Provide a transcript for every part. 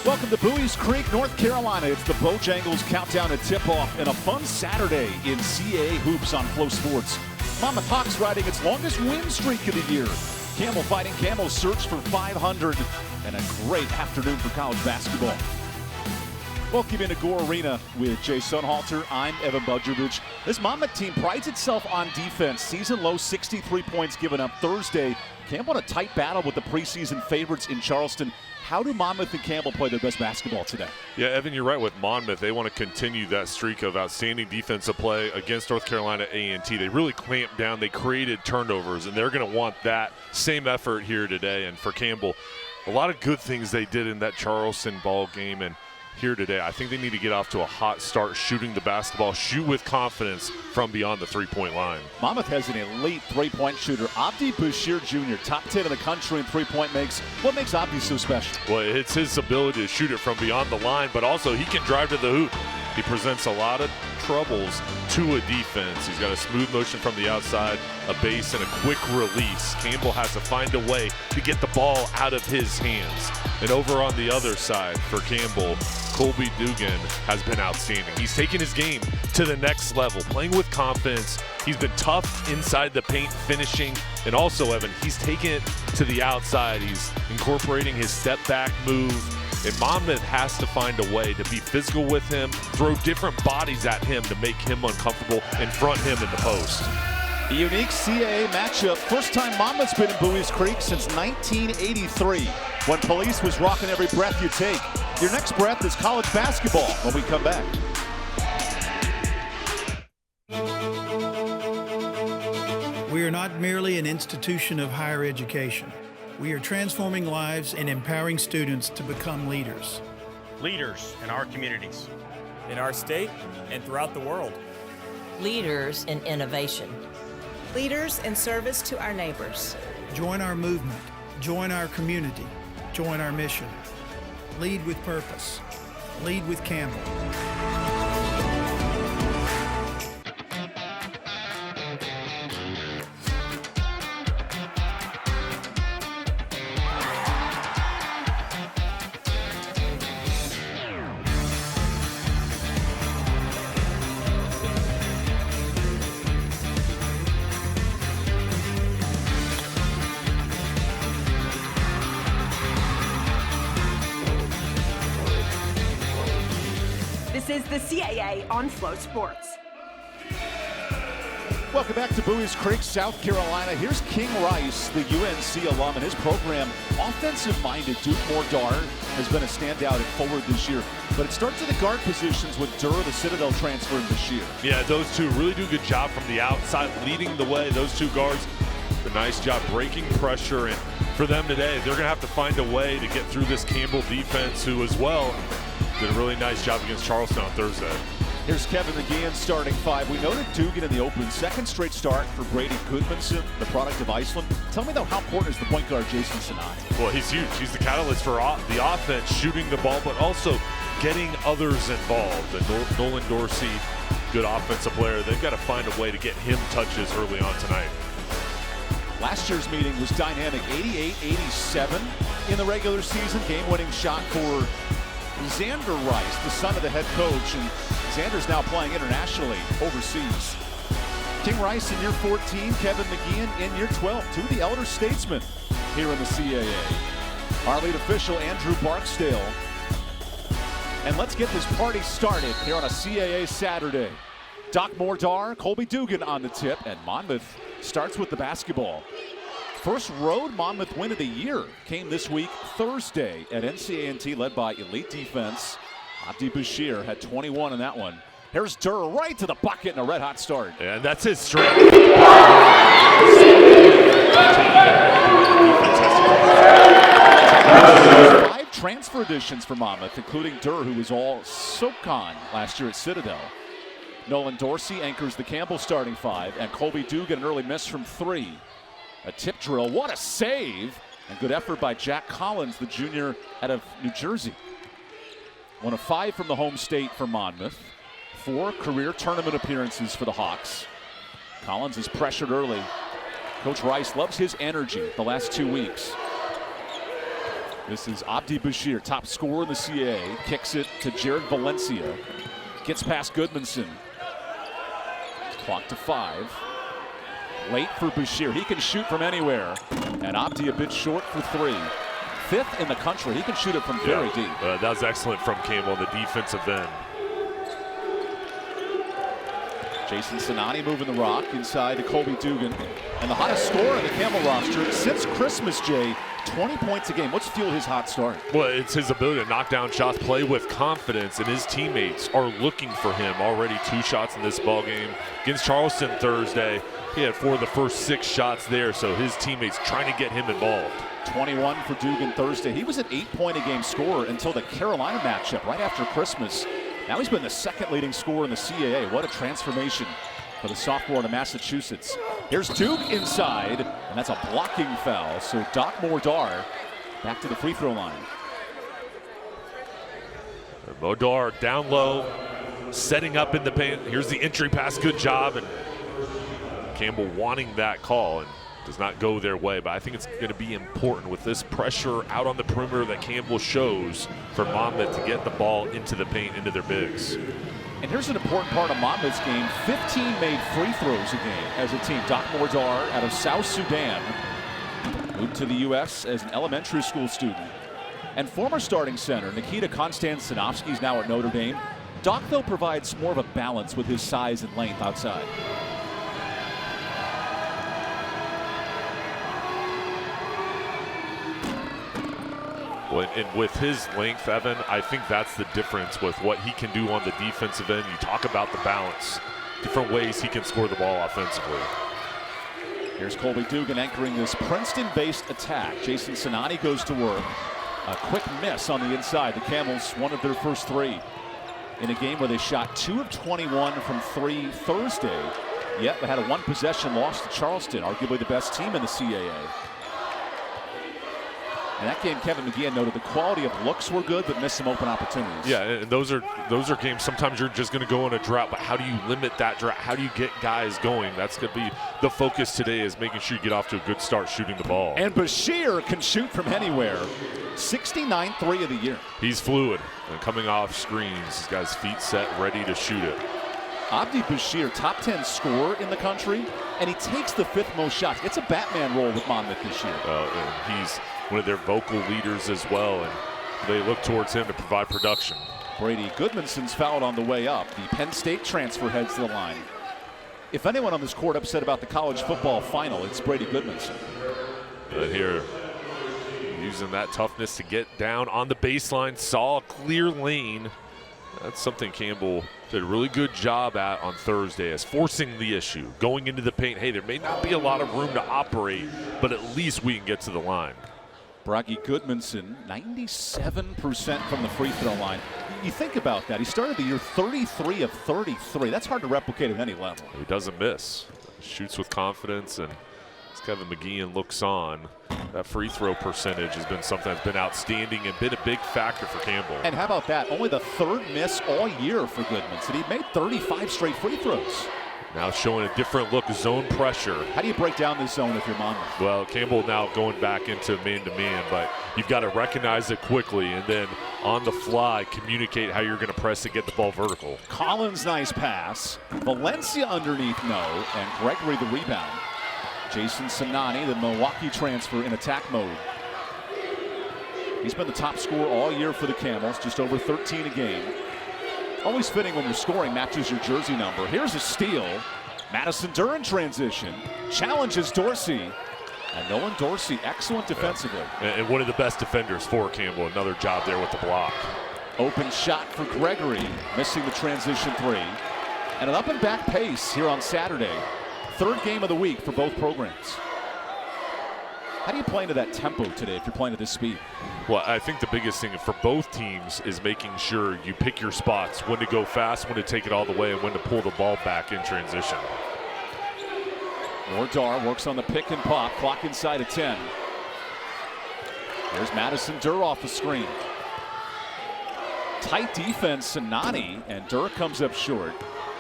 Welcome to Buies Creek, North Carolina. It's the Bojangles countdown to tip-off and a fun Saturday in CAA hoops on Flow Sports. Monmouth Hawks riding its longest win streak of the year. Campbell fighting Campbell's search for 500 and a great afternoon for college basketball. Welcome into Gore Arena with Jay Sunhalter. I'm EvanBudrovich. This Monmouth team prides itself on defense. Season low 63 points given up Thursday. Campbell in a tight battle with the preseason favorites in Charleston. How do Monmouth and Campbell play their best basketball today? Yeah, Evan, you're right with Monmouth. They want to continue that streak of outstanding defensive play against North Carolina A&T. They really clamped down. They created turnovers, and they're going to want that same effort here today. And for Campbell, a lot of good things they did in that Charleston ball game. And here today, I think they need to get off to a hot start shooting the basketball, shoot with confidence from beyond the three-point line. Monmouth has an elite three-point shooter, EvanBudrovich Jr., top 10 in the country in three-point makes. What makes Abdi so special? Well, it's his ability to shoot it from beyond the line, but also he can drive to the hoop. He presents a lot of troubles to a defense. He's got a smooth motion from the outside, a base, and a quick release. Campbell has to find a way to get the ball out of his hands. And over on the other side for Campbell, Colby Dugan has been outstanding. He's taken his game to the next level, playing with confidence. He's been tough inside the paint, finishing, and also, Evan, he's taken it to the outside. He's incorporating his step-back move. And Monmouth has to find a way to be physical with him, throw different bodies at him to make him uncomfortable, and front him in the post. A unique CAA matchup. First time Monmouth's been in Buies Creek since 1983, when police was rocking every breath you take. Your next breath is college basketball when we come back. We are not merely an institution of higher education. We are transforming lives and empowering students to become leaders. Leaders in our communities, in our state, and throughout the world. Leaders in innovation. Leaders in service to our neighbors. Join our movement. Join our community. Join our mission. Lead with purpose. Lead with Campbell. This is the CAA on Flow Sports. Welcome back to Buies Creek, South Carolina. Here's King Rice, the UNC alum, and his program. Offensive-minded Duke Mordar has been a standout at forward this year. But it starts at the guard positions with Durr, the Citadel transfer in this year. Yeah, those two really do a good job from the outside, leading the way. Those two guards, a nice job breaking pressure. And for them today, they're going to have to find a way to get through this Campbell defense, who as well did a really nice job against Charleston on Thursday. Here's Kevin McGeehan starting five. We noted Dugan in the open. Second straight start for Brady Gudmundsson, the product of Iceland. Tell me, though, how important is the point guard, Jason Sinat? Well, he's huge. He's the catalyst for the offense, shooting the ball, but also getting others involved. And Nolan Dorsey, good offensive player. They've got to find a way to get him touches early on tonight. Last year's meeting was dynamic, 88-87 in the regular season. Game-winning shot for Xander Rice, the son of the head coach, and Xander's now playing internationally overseas. King Rice in year 14, Kevin McGeehan in year 12, two of the elder statesmen here in the CAA. Our lead official, Andrew Barksdale. And let's get this party started here on a CAA Saturday. Doc Mordar, Colby Dugan on the tip, and Monmouth starts with the basketball. First road Monmouth win of the year came this week, Thursday, at NCA&T, led by elite defense. EvanBudrovich had 21 in that one. Here's Durr right to the bucket and a red-hot start. Yeah, and that's his strength. 5 transfer additions for Monmouth, including Durr, who was all SoCon last year at Citadel. Nolan Dorsey anchors the Campbell starting five, and Colby Dugan an early miss from 3. A tip drill, what a save! And good effort by Jack Collins, the junior out of New Jersey. 1 of 5 from the home state for Monmouth. 4 career tournament appearances for the Hawks. Collins is pressured early. Coach Rice loves his energy the last 2 weeks. This is EvanBudrovich, top scorer in the CAA. Kicks it to Jared Valencia. Gets past Goodmanson. Clock to 5. Late for Bashir. He can shoot from anywhere. And Abdi a bit short for 3. 5th in the country. He can shoot it from very deep. That was excellent from Campbell on the defensive end. Jason Sinani moving the rock inside to Colby Dugan. And the hottest scorer in the Campbell roster since Christmas, Jay, 20 points a game. What's fueled his hot start? Well, it's his ability to knock down shots, play with confidence, and his teammates are looking for him. Already 2 shots in this ball game. Against Charleston Thursday, he had 4 of the first 6 shots there, so his teammates trying to get him involved. 21 for Dugan Thursday. He was an 8-point-a-game scorer until the Carolina matchup right after Christmas. Now he's been the 2nd leading scorer in the CAA. What a transformation for the sophomore out of Massachusetts. Here's Duke inside, and that's a blocking foul. So Doc Mordar back to the free throw line. Modar down low, setting up in the paint. Here's the entry pass, good job, and Campbell wanting that call and does not go their way. But I think it's going to be important with this pressure out on the perimeter that Campbell shows for Monmouth to get the ball into the paint, into their bigs. And here's an important part of Monmouth's game. 15 made free throws a game as a team. Doc Mordar out of South Sudan. Moved to the U.S. as an elementary school student. And former starting center Nikita Konstantinovsky is now at Notre Dame. Doc, though, provides more of a balance with his size and length outside. And with his length, Evan, I think that's the difference with what he can do on the defensive end. You talk about the balance, different ways he can score the ball offensively. Here's Colby Dugan anchoring this Princeton-based attack. Jason Sinani goes to work. A quick miss on the inside. The Camels wanted their first 3 in a game where they shot 2 of 21 from 3 Thursday. Yet they had a 1-possession loss to Charleston, arguably the best team in the CAA. In that game, Kevin McGeehan noted the quality of looks were good, but missed some open opportunities. Yeah, and those are games. Sometimes you're just going to go on a drought, but how do you limit that drought? How do you get guys going? That's going to be the focus today, is making sure you get off to a good start shooting the ball. And Bashir can shoot from anywhere. 69-3 of the year. He's fluid and coming off screens. He's got his feet set, ready to shoot it. EvanBudrovich, top 10 scorer in the country, and he takes the 5th most shots. It's a Batman role with Monmouth this year. And he's one of their vocal leaders as well, and they look towards him to provide production. Brady Goodmanson's fouled on the way up. The Penn State transfer heads to the line. If anyone on this court upset about the college football final, it's Brady Goodmanson. And here, using that toughness to get down on the baseline, saw a clear lane. That's something Campbell did a really good job at on Thursday, as forcing the issue, going into the paint. Hey, there may not be a lot of room to operate, but at least we can get to the line. Bragi Goodmanson, 97% from the free throw line. You think about that. He started the year 33 of 33. That's hard to replicate at any level. He doesn't miss. Shoots with confidence, and as Kevin McGeehan looks on, that free throw percentage has been something that's been outstanding and been a big factor for Campbell. And how about that? Only the 3rd miss all year for Goodmanson. He made 35 straight free throws. Now showing a different look, zone pressure. How do you break down this zone if you're Monmouth? Well, Campbell now going back into man-to-man, but you've got to recognize it quickly and then on the fly communicate how you're going to press to get the ball vertical. Collins, nice pass. Valencia underneath, no. And Gregory the rebound. Jason Sinani, the Milwaukee transfer, in attack mode. He's been the top scorer all year for the Camels, just over 13 a game. Always fitting when your scoring matches your jersey number. Here's a steal. Madison Duran transition. Challenges Dorsey. And Nolan Dorsey, excellent defensively. And one of the best defenders for Campbell. Another job there with the block. Open shot for Gregory, missing the transition 3. And an up and back pace here on Saturday. 3rd game of the week for both programs. How do you play into that tempo today if you're playing at this speed? Well, I think the biggest thing for both teams is making sure you pick your spots, when to go fast, when to take it all the way, and when to pull the ball back in transition. Mordar works on the pick and pop, clock inside of 10. There's Madison Durr off the screen. Tight defense, Sinani, and Durr comes up short.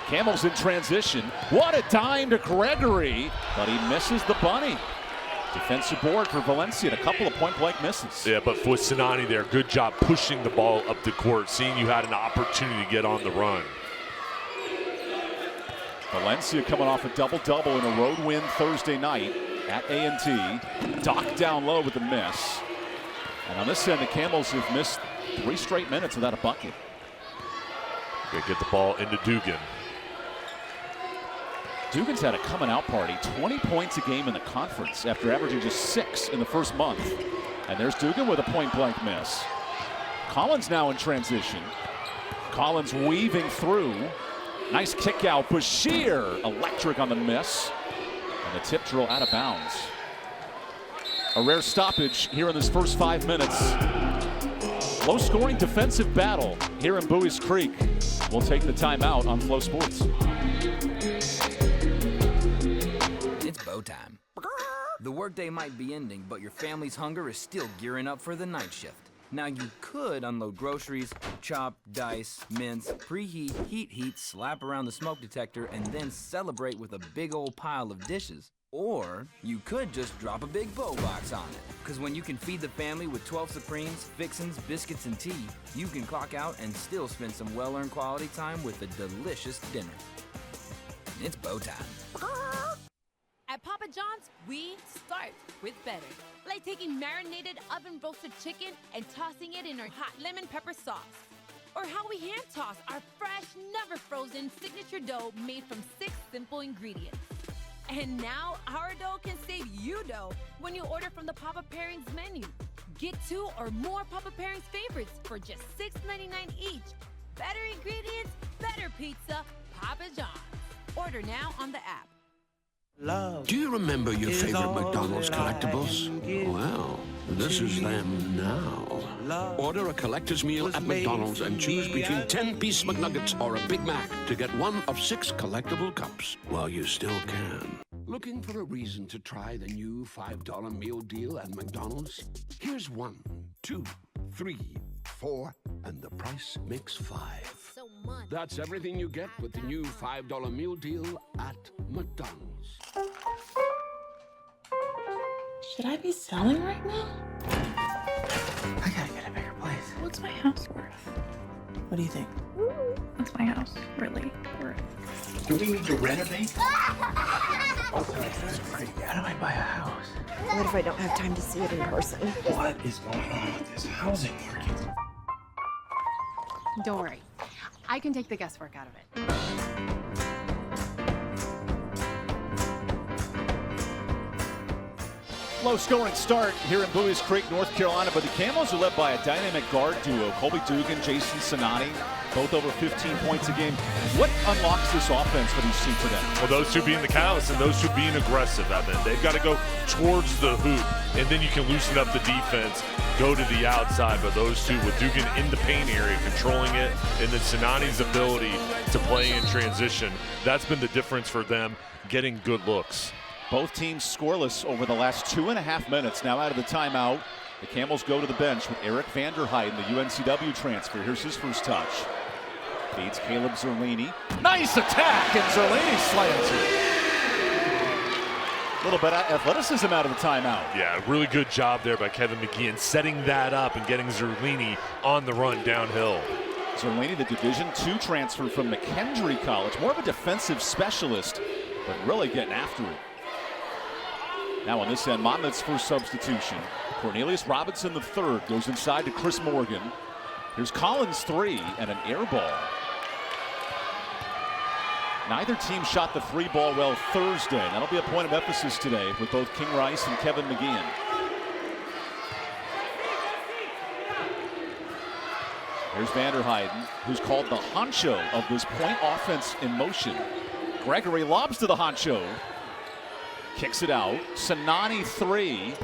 Campbell's in transition. What a dime to Gregory, but he misses the bunny. Defensive board for Valencia and a couple of point-blank misses. Yeah, but for Sinani there, good job pushing the ball up the court, seeing you had an opportunity to get on the run. Valencia coming off a double-double in a road win Thursday night at A&T. Doc down low with the miss. And on this end, the Camels have missed 3 straight minutes without a bucket. They get the ball into Dugan. Dugan's had a coming-out party. 20 points a game in the conference after averaging just 6 in the first month. And there's Dugan with a point-blank miss. Collins now in transition. Collins weaving through. Nice kick out. Bashir electric on the miss. And the tip drill out of bounds. A rare stoppage here in this first 5 minutes. Low-scoring defensive battle here in Buies Creek. We'll take the timeout on Flow Sports. It's bow time. The workday might be ending, but your family's hunger is still gearing up for the night shift. Now you could unload groceries, chop, dice, mince, preheat, heat, slap around the smoke detector, and then celebrate with a big old pile of dishes. Or you could just drop a big bow box on it. Because when you can feed the family with 12 Supremes, fixins, biscuits, and tea, you can clock out and still spend some well-earned quality time with a delicious dinner. It's bow time. At Papa John's, we start with better. Like taking marinated oven-roasted chicken and tossing it in our hot lemon pepper sauce. Or how we hand-toss our fresh, never-frozen signature dough made from 6 simple ingredients. And now our dough can save you dough when you order from the Papa Pairings menu. Get 2 or more Papa Pairings favorites for just $6.99 each. Better ingredients, better pizza, Papa John's. Order now on the app. Do you remember your favorite McDonald's collectibles? Well, this is them now. Order a collector's meal at McDonald's and choose between 10-piece McNuggets or a Big Mac to get one of 6 collectible cups while you still can. Looking for a reason to try the new $5 meal deal at McDonald's? Here's 1, 2, 3, 4, and the price makes 5. So much. That's everything you get with the new $5 meal deal at McDonald's. Should I be selling right now? I gotta get a bigger place. What's my house worth? What do you think? What's my house really worth? Do we need to renovate? That's pretty good. How do I buy a house? What if I don't have time to see it in person? What is going on with this housing market? Don't worry. I can take the guesswork out of it. Low-scoring start here in Buies Creek, North Carolina, but the Camels are led by a dynamic guard duo, Colby Dugan, Jason Sinani, both over 15 points a game. What unlocks this offense that you see today? Well, those two being the Cows and those two being aggressive, Evan. They've got to go towards the hoop, and then you can loosen up the defense, go to the outside. But those two, with Dugan in the paint area, controlling it, and then Sinani's ability to play in transition, that's been the difference for them, getting good looks. Both teams scoreless over the last 2.5 minutes. Now out of the timeout, the Camels go to the bench with Eric Vanderheiden, the UNCW transfer. Here's his first touch. Feeds Caleb Zerlini. Nice attack, and Zerlini slams it. A little bit of athleticism out of the timeout. Yeah, really good job there by Kevin McGeehan, setting that up and getting Zerlini on the run downhill. Zerlini, the Division II transfer from McKendree College. More of a defensive specialist, but really getting after it. Now on this end, Monmouth's first substitution. Cornelius Robinson III goes inside to Chris Morgan. Here's Collins 3 and an air ball. Neither team shot the free ball well Thursday. That'll be a point of emphasis today with both King Rice and Kevin McGeehan. Here's Vanderheiden, who's called the honcho of this point offense in motion. Gregory lobs to the honcho. Kicks it out. Sinani 3.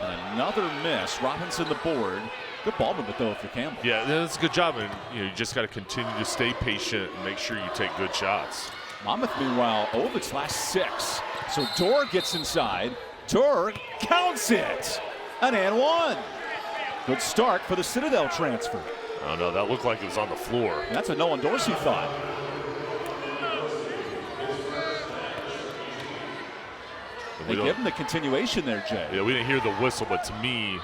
And another miss. Robinson the board. Good ball movement though for Campbell. Yeah, that's a good job. And you just got to continue to stay patient and make sure you take good shots. Monmouth, meanwhile, 0 of its last 6. So Dorr gets inside. Dorr counts it. An and one. Good start for the Citadel transfer. Oh no, that looked like it was on the floor. That's what Nolan Dorsey thought. They give him the continuation there, Jay. Yeah, we didn't hear the whistle, but to me,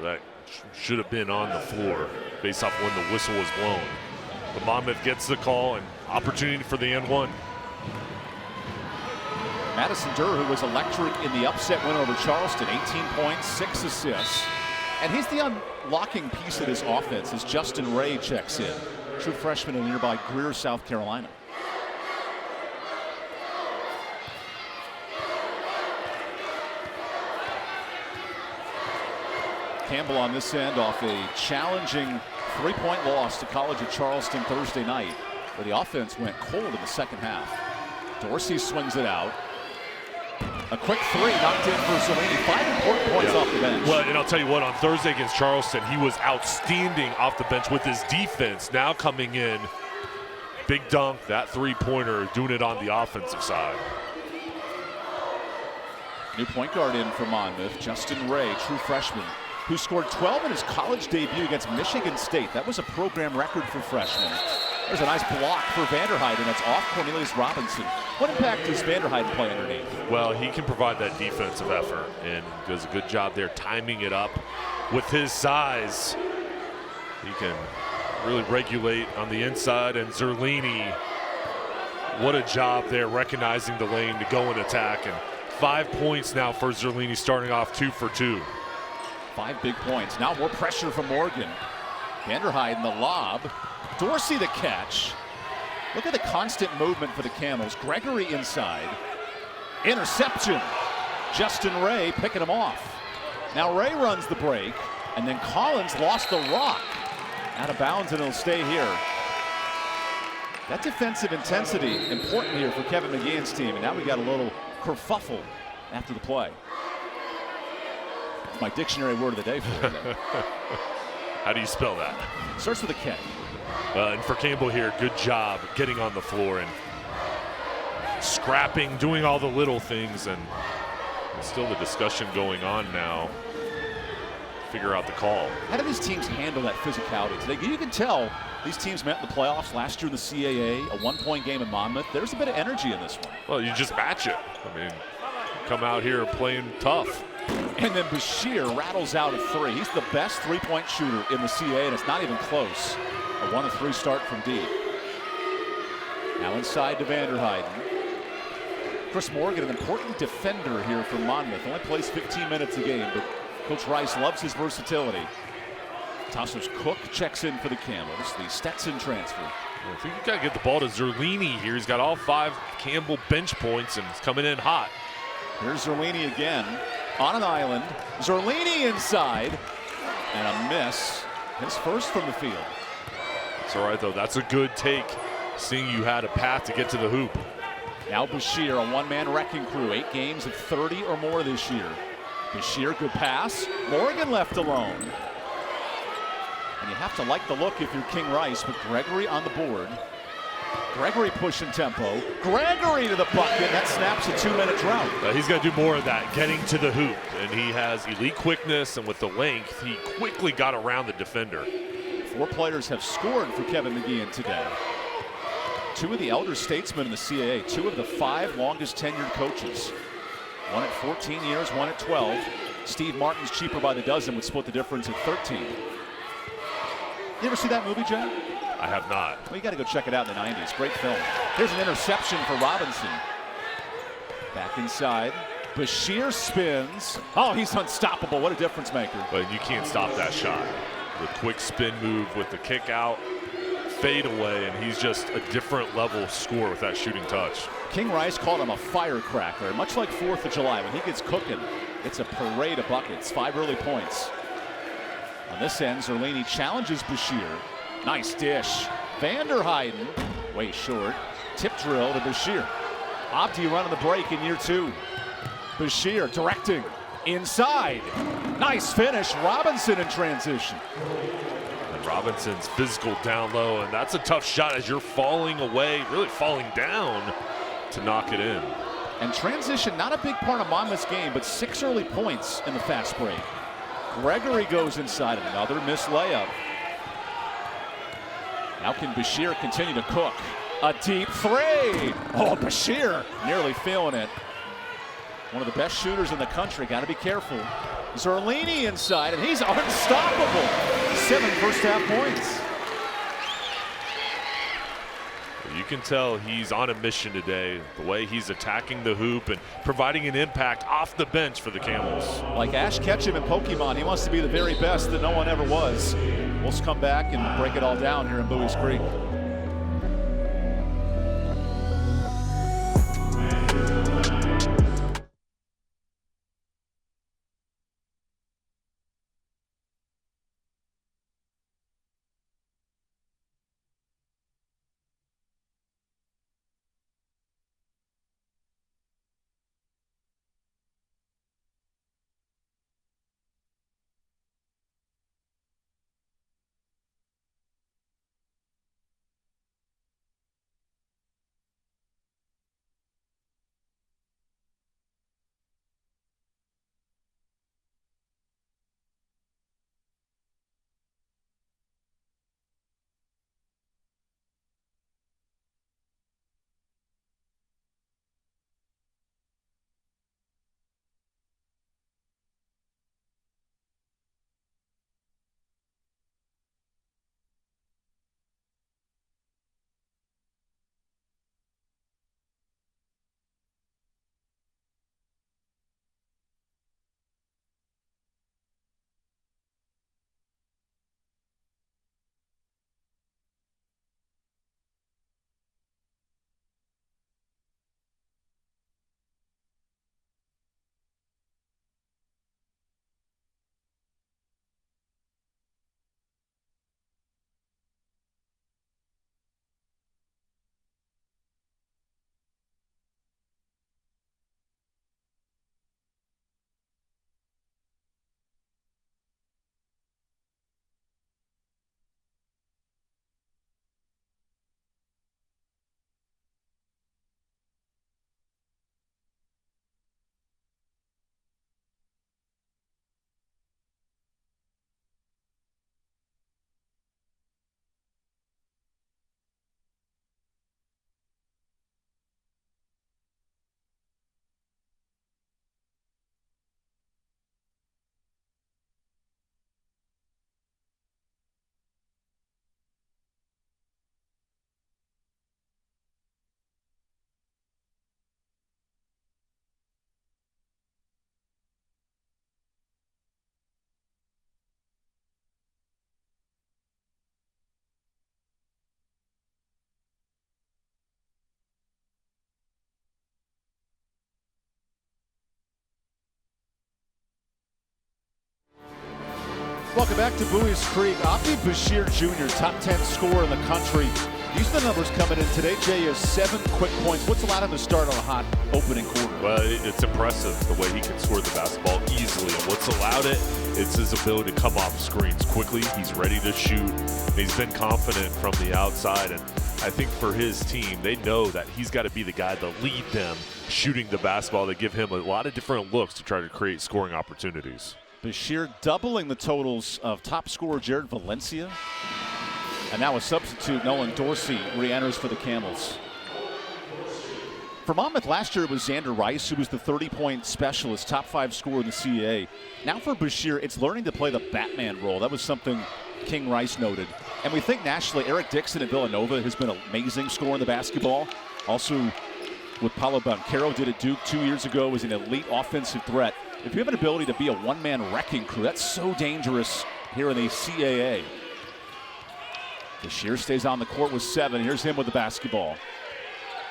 that should have been on the floor based off when the whistle was blown. But Monmouth gets the call and opportunity for the N1. Madison Durr, who was electric in the upset win over Charleston, 18 points, 6 assists. And he's the unlocking piece of this offense as Justin Ray checks in. True freshman in nearby Greer, South Carolina. Campbell on this end off a challenging 3-point loss to College of Charleston Thursday night, where the offense went cold in the second half. Dorsey swings it out. A quick three knocked in for Zerlini. 5 important points off the bench. Well, and I'll tell you what, on Thursday against Charleston, he was outstanding off the bench with his defense. Now coming in, big dunk, that three-pointer, doing it on the offensive side. New point guard in for Monmouth, Justin Ray, true freshman, who scored 12 in his college debut against Michigan State. That was a program record for freshmen. There's a nice block for Vanderheiden, and that's off Cornelius Robinson. What impact does Vanderheiden play underneath? Well, he can provide that defensive effort and does a good job there timing it up. With his size, he can really regulate on the inside, and Zerlini, what a job there recognizing the lane to go and attack. And 5 points now for Zerlini, starting off 2 for 2. 5 big points. Now more pressure from Morgan. Vanderheiden the lob. Dorsey the catch. Look at the constant movement for the Camels. Gregory inside. Interception. Justin Ray picking him off. Now Ray runs the break, and then Collins lost the rock. Out of bounds, and it'll stay here. That defensive intensity important here for Kevin McGeehan's team, and now we got a little kerfuffle after the play. It's my dictionary word of the day for you. How do you spell that? Starts with a K. And for Campbell here, good job getting on the floor and scrapping, doing all the little things, and still the discussion going on now. Figure out the call. How do these teams handle that physicality today? You can tell these teams met in the playoffs last year in the CAA, a 1-point game in Monmouth. There's a bit of energy in this one. Well, you just match it. I mean, come out here playing tough. And then Bashir rattles out a 3. He's the best 3-point shooter in the CAA, and it's not even close. A 1-of-3 start from deep. Now inside to Vanderheiden. Chris Morgan, an important defender here for Monmouth. Only plays 15 minutes a game, but Coach Rice loves his versatility. Tassos Cook checks in for the Camels, the Stetson transfer. Well, I think you got to get the ball to Zerlini here. He's got all 5 Campbell bench points, and he's coming in hot. Here's Zerlini again on an island. Zerlini inside, and a miss. His first from the field. It's all right, though. That's a good take, seeing you had a path to get to the hoop. Now Bashir, a one-man wrecking crew. 8 games of 30 or more this year. Bashir, good pass. Morgan left alone. And you have to like the look if you're King Rice, but Gregory on the board. Gregory pushing tempo. Gregory to the bucket. That snaps a 2-minute drought. He's got to do more of that, getting to the hoop. And he has elite quickness, and with the length, he quickly got around the defender. 4 players have scored for Kevin McGeehan today. 2 of the elder statesmen in the CAA. 2 of the 5 longest tenured coaches. 1 at 14 years, 1 at 12. Steve Martin's Cheaper by the Dozen would split the difference at 13. You ever see that movie, Joe? I have not. Well, you got to go check it out in the 90s. Great film. Here's an interception for Robinson. Back inside. Bashir spins. Oh, he's unstoppable. What a difference maker. But you can't stop that shot. The quick spin move with the kick out, fade away, and he's just a different level scorer with that shooting touch. King Rice called him a firecracker, much like 4th of July. When he gets cooking, it's a parade of buckets. 5 early points. On this end, Zerlini challenges Bashir. Nice dish. Vanderheiden, way short. Tip drill to Bashir. Abdi running the break in year 2. Bashir directing. Inside. Nice finish. Robinson in transition. And Robinson's physical down low, and that's a tough shot as you're falling away, really falling down to knock it in. And transition, not a big part of Monmouth's game, but 6 early points in the fast break. Gregory goes inside, another missed layup. Now can Bashir continue to cook? A deep 3. Oh, Bashir nearly feeling it. One of the best shooters in the country. Got to be careful. Zorlini inside, and he's unstoppable. 7 first-half points. You can tell he's on a mission today, the way he's attacking the hoop and providing an impact off the bench for the Camels. Like Ash Ketchum in Pokemon, he wants to be the very best that no one ever was. We'll come back and break it all down here in Bowie's Creek. Welcome back to Bowie's Creek. Abdi Bashir Jr., top 10 scorer in the country. These are the numbers coming in today. Jay has 7 quick points. What's allowed him to start on a hot opening quarter? Well, it's impressive the way he can score the basketball easily. And what's allowed it, it's his ability to come off screens quickly. He's ready to shoot. He's been confident from the outside. And I think for his team, they know that he's got to be the guy to lead them shooting the basketball, to give him a lot of different looks to try to create scoring opportunities. Bashir doubling the totals of top scorer Jared Valencia. And now a substitute, Nolan Dorsey, re-enters for the Camels. For Monmouth last year, it was Xander Rice, who was the 30-point specialist, top 5 scorer in the CAA. Now for Bashir, it's learning to play the Batman role. That was something King Rice noted. And we think nationally, Eric Dixon at Villanova has been an amazing scorer in the basketball. Also, what Paulo Banchero did at Duke 2 years ago was an elite offensive threat. If you have an ability to be a one-man wrecking crew, that's so dangerous here in the CAA. Bashir stays on the court with 7. Here's him with the basketball.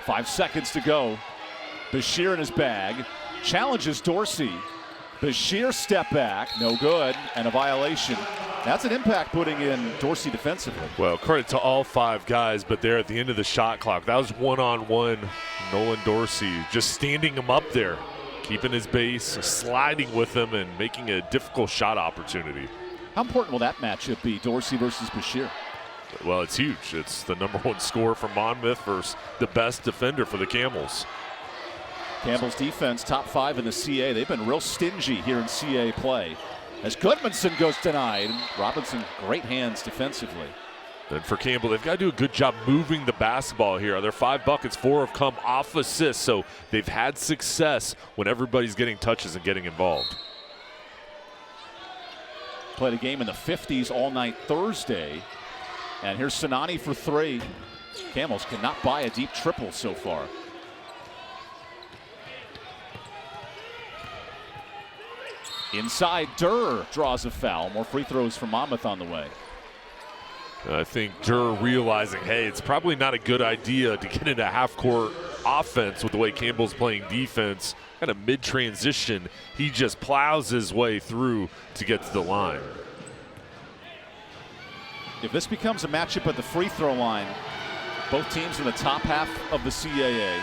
5 seconds to go. Bashir in his bag. Challenges Dorsey. Bashir step back. No good. And a violation. That's an impact putting in Dorsey defensively. Well, credit to all 5 guys, but there at the end of the shot clock, that was one-on-one. Nolan Dorsey just standing him up there, keeping his base, sliding with him, and making a difficult shot opportunity. How important will that matchup be, Dorsey versus Bashir? Well, it's huge. It's the #1 scorer for Monmouth versus the best defender for the Camels. Campbell's defense, top 5 in the CA. They've been real stingy here in CA play. As Goodmanson goes denied. Robinson, great hands defensively. And for Campbell, they've got to do a good job moving the basketball here. Their 5 buckets, 4 have come off assists, so they've had success when everybody's getting touches and getting involved. Played a game in the 50s all night Thursday. And here's Sinani for 3. Camels cannot buy a deep triple so far. Inside, Durr draws a foul. More free throws for Monmouth on the way. I think Durr realizing, hey, it's probably not a good idea to get into half-court offense with the way Campbell's playing defense. Kind of mid-transition, he just plows his way through to get to the line. If this becomes a matchup at the free throw line, both teams in the top half of the CAA.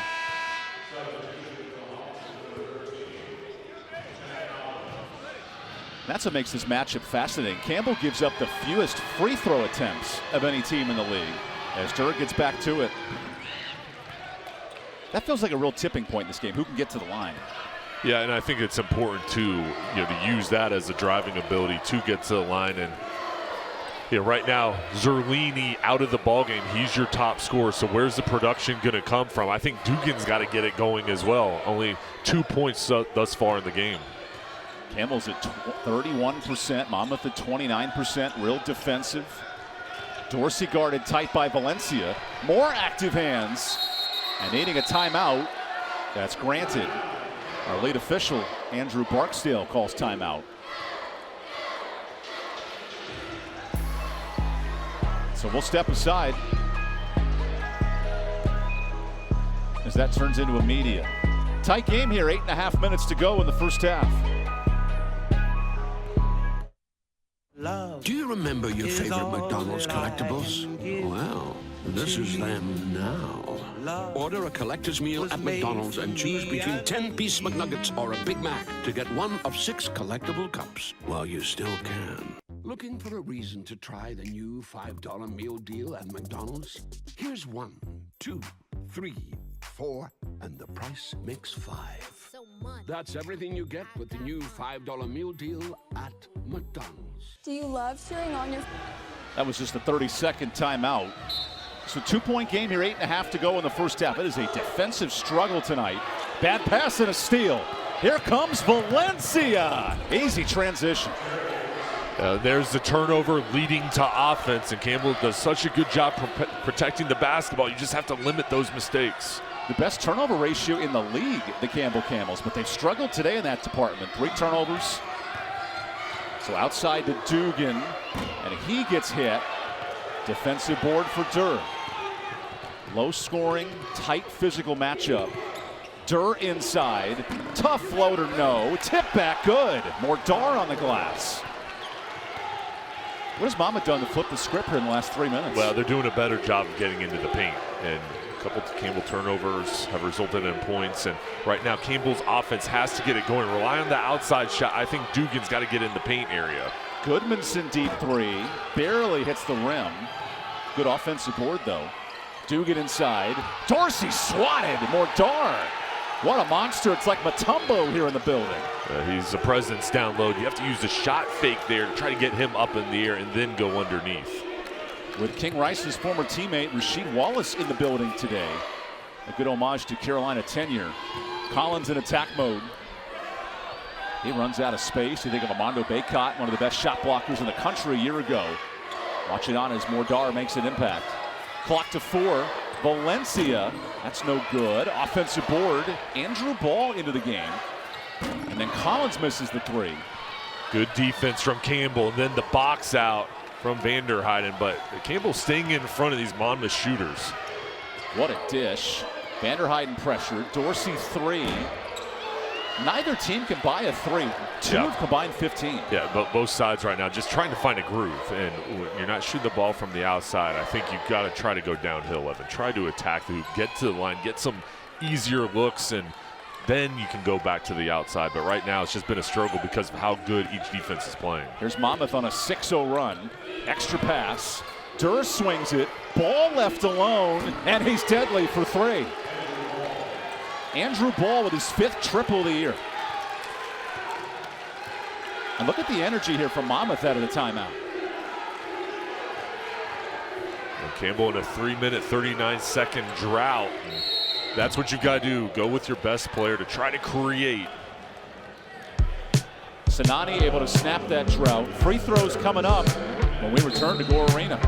That's what makes this matchup fascinating. Campbell gives up the fewest free throw attempts of any team in the league as Durr gets back to it. That feels like a real tipping point in this game. Who can get to the line? Yeah, and I think it's important to use that as a driving ability to get to the line. And right now, Zerlini out of the ballgame. He's your top scorer. So where's the production going to come from? I think Dugan's got to get it going as well. Only 2 points thus far in the game. Campbell's at 31%, Monmouth at 29%, real defensive. Dorsey guarded tight by Valencia. More active hands, and needing a timeout. That's granted. Our lead official, Andrew Barksdale, calls timeout. So we'll step aside as that turns into a media. Tight game here, 8.5 minutes to go in the first half. Do you remember your favorite McDonald's collectibles? Well, this is them now. Order a collector's meal at McDonald's and choose between 10-piece McNuggets or a Big Mac to get one of 6 collectible cups while you still can. Looking for a reason to try the new $5 meal deal at McDonald's? Here's 1, 2, 3, 4, and the price makes 5. That's everything you get with the new $5 meal deal at McDonald's. Do you love cheering on your... That was just a 30-second timeout. So 2-point game here, 8.5 to go in the first half. It is a defensive struggle tonight. Bad pass and a steal. Here comes Valencia. Easy transition. There's the turnover leading to offense, and Campbell does such a good job protecting the basketball. You just have to limit those mistakes. The best turnover ratio in the league, the Campbell Camels, but they've struggled today in that department. 3 turnovers. So outside to Dugan, and he gets hit. Defensive board for Durr. Low scoring, tight physical matchup. Durr inside. Tough floater, no. Tip back, good. Mordar on the glass. What has Monmouth done to flip the script here in the last 3 minutes? Well, they're doing a better job of getting into the paint, and a couple of Campbell turnovers have resulted in points. And right now, Campbell's offense has to get it going. Rely on the outside shot. I think Dugan's got to get in the paint area. Goodmanson deep 3, barely hits the rim. Good offensive board though. Dugan inside. Dorsey swatted. Mordar. What a monster. It's like Mutombo here in the building. He's a presence down low. You have to use the shot fake there to try to get him up in the air and then go underneath. With King Rice's former teammate Rasheed Wallace in the building today. A good homage to Carolina tenure. Collins in attack mode. He runs out of space. You think of Armando Baycott, one of the best shot blockers in the country a year ago. Watch it on as Mordar makes an impact. Clock to 4. Valencia, that's no good. Offensive board. Andrew Ball into the game. And then Collins misses the 3. Good defense from Campbell, and then the box out from Vanderheiden. But Campbell staying in front of these Monmouth shooters. What a dish. Vanderheiden pressured. Dorsey 3. Neither team can buy a 3. 2 have combined 15. Yeah, but both sides right now just trying to find a groove. And when you're not shooting the ball from the outside, I think you've got to try to go downhill, Evan. Try to attack the hoop, get to the line, get some easier looks, and then you can go back to the outside. But right now it's just been a struggle because of how good each defense is playing. Here's Monmouth on a 6-0 run. Extra pass. Durr swings it. Ball left alone, and he's deadly for 3. Andrew Ball with his 5th triple of the year. And look at the energy here from Monmouth out of the timeout. And Campbell in a 3-minute, 39-second drought. And that's what you've got to do. Go with your best player to try to create. Sinani able to snap that drought. Free throws coming up when we return to Gore Arena.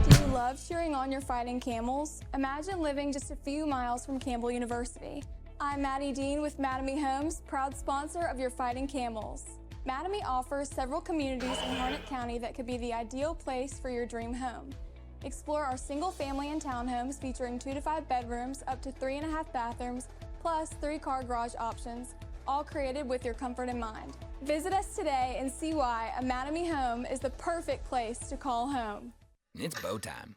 Do you love cheering on your fighting camels? Imagine living just a few miles from Campbell University. I'm Maddie Dean with Mattamy Homes, proud sponsor of your fighting camels. Mattamy offers several communities in Harnett County that could be the ideal place for your dream home. Explore our single family and townhomes featuring 2 to 5 bedrooms, up to 3.5 bathrooms, plus 3-car garage options, all created with your comfort in mind. Visit us today and see why a Mattamy home is the perfect place to call home. It's bow time.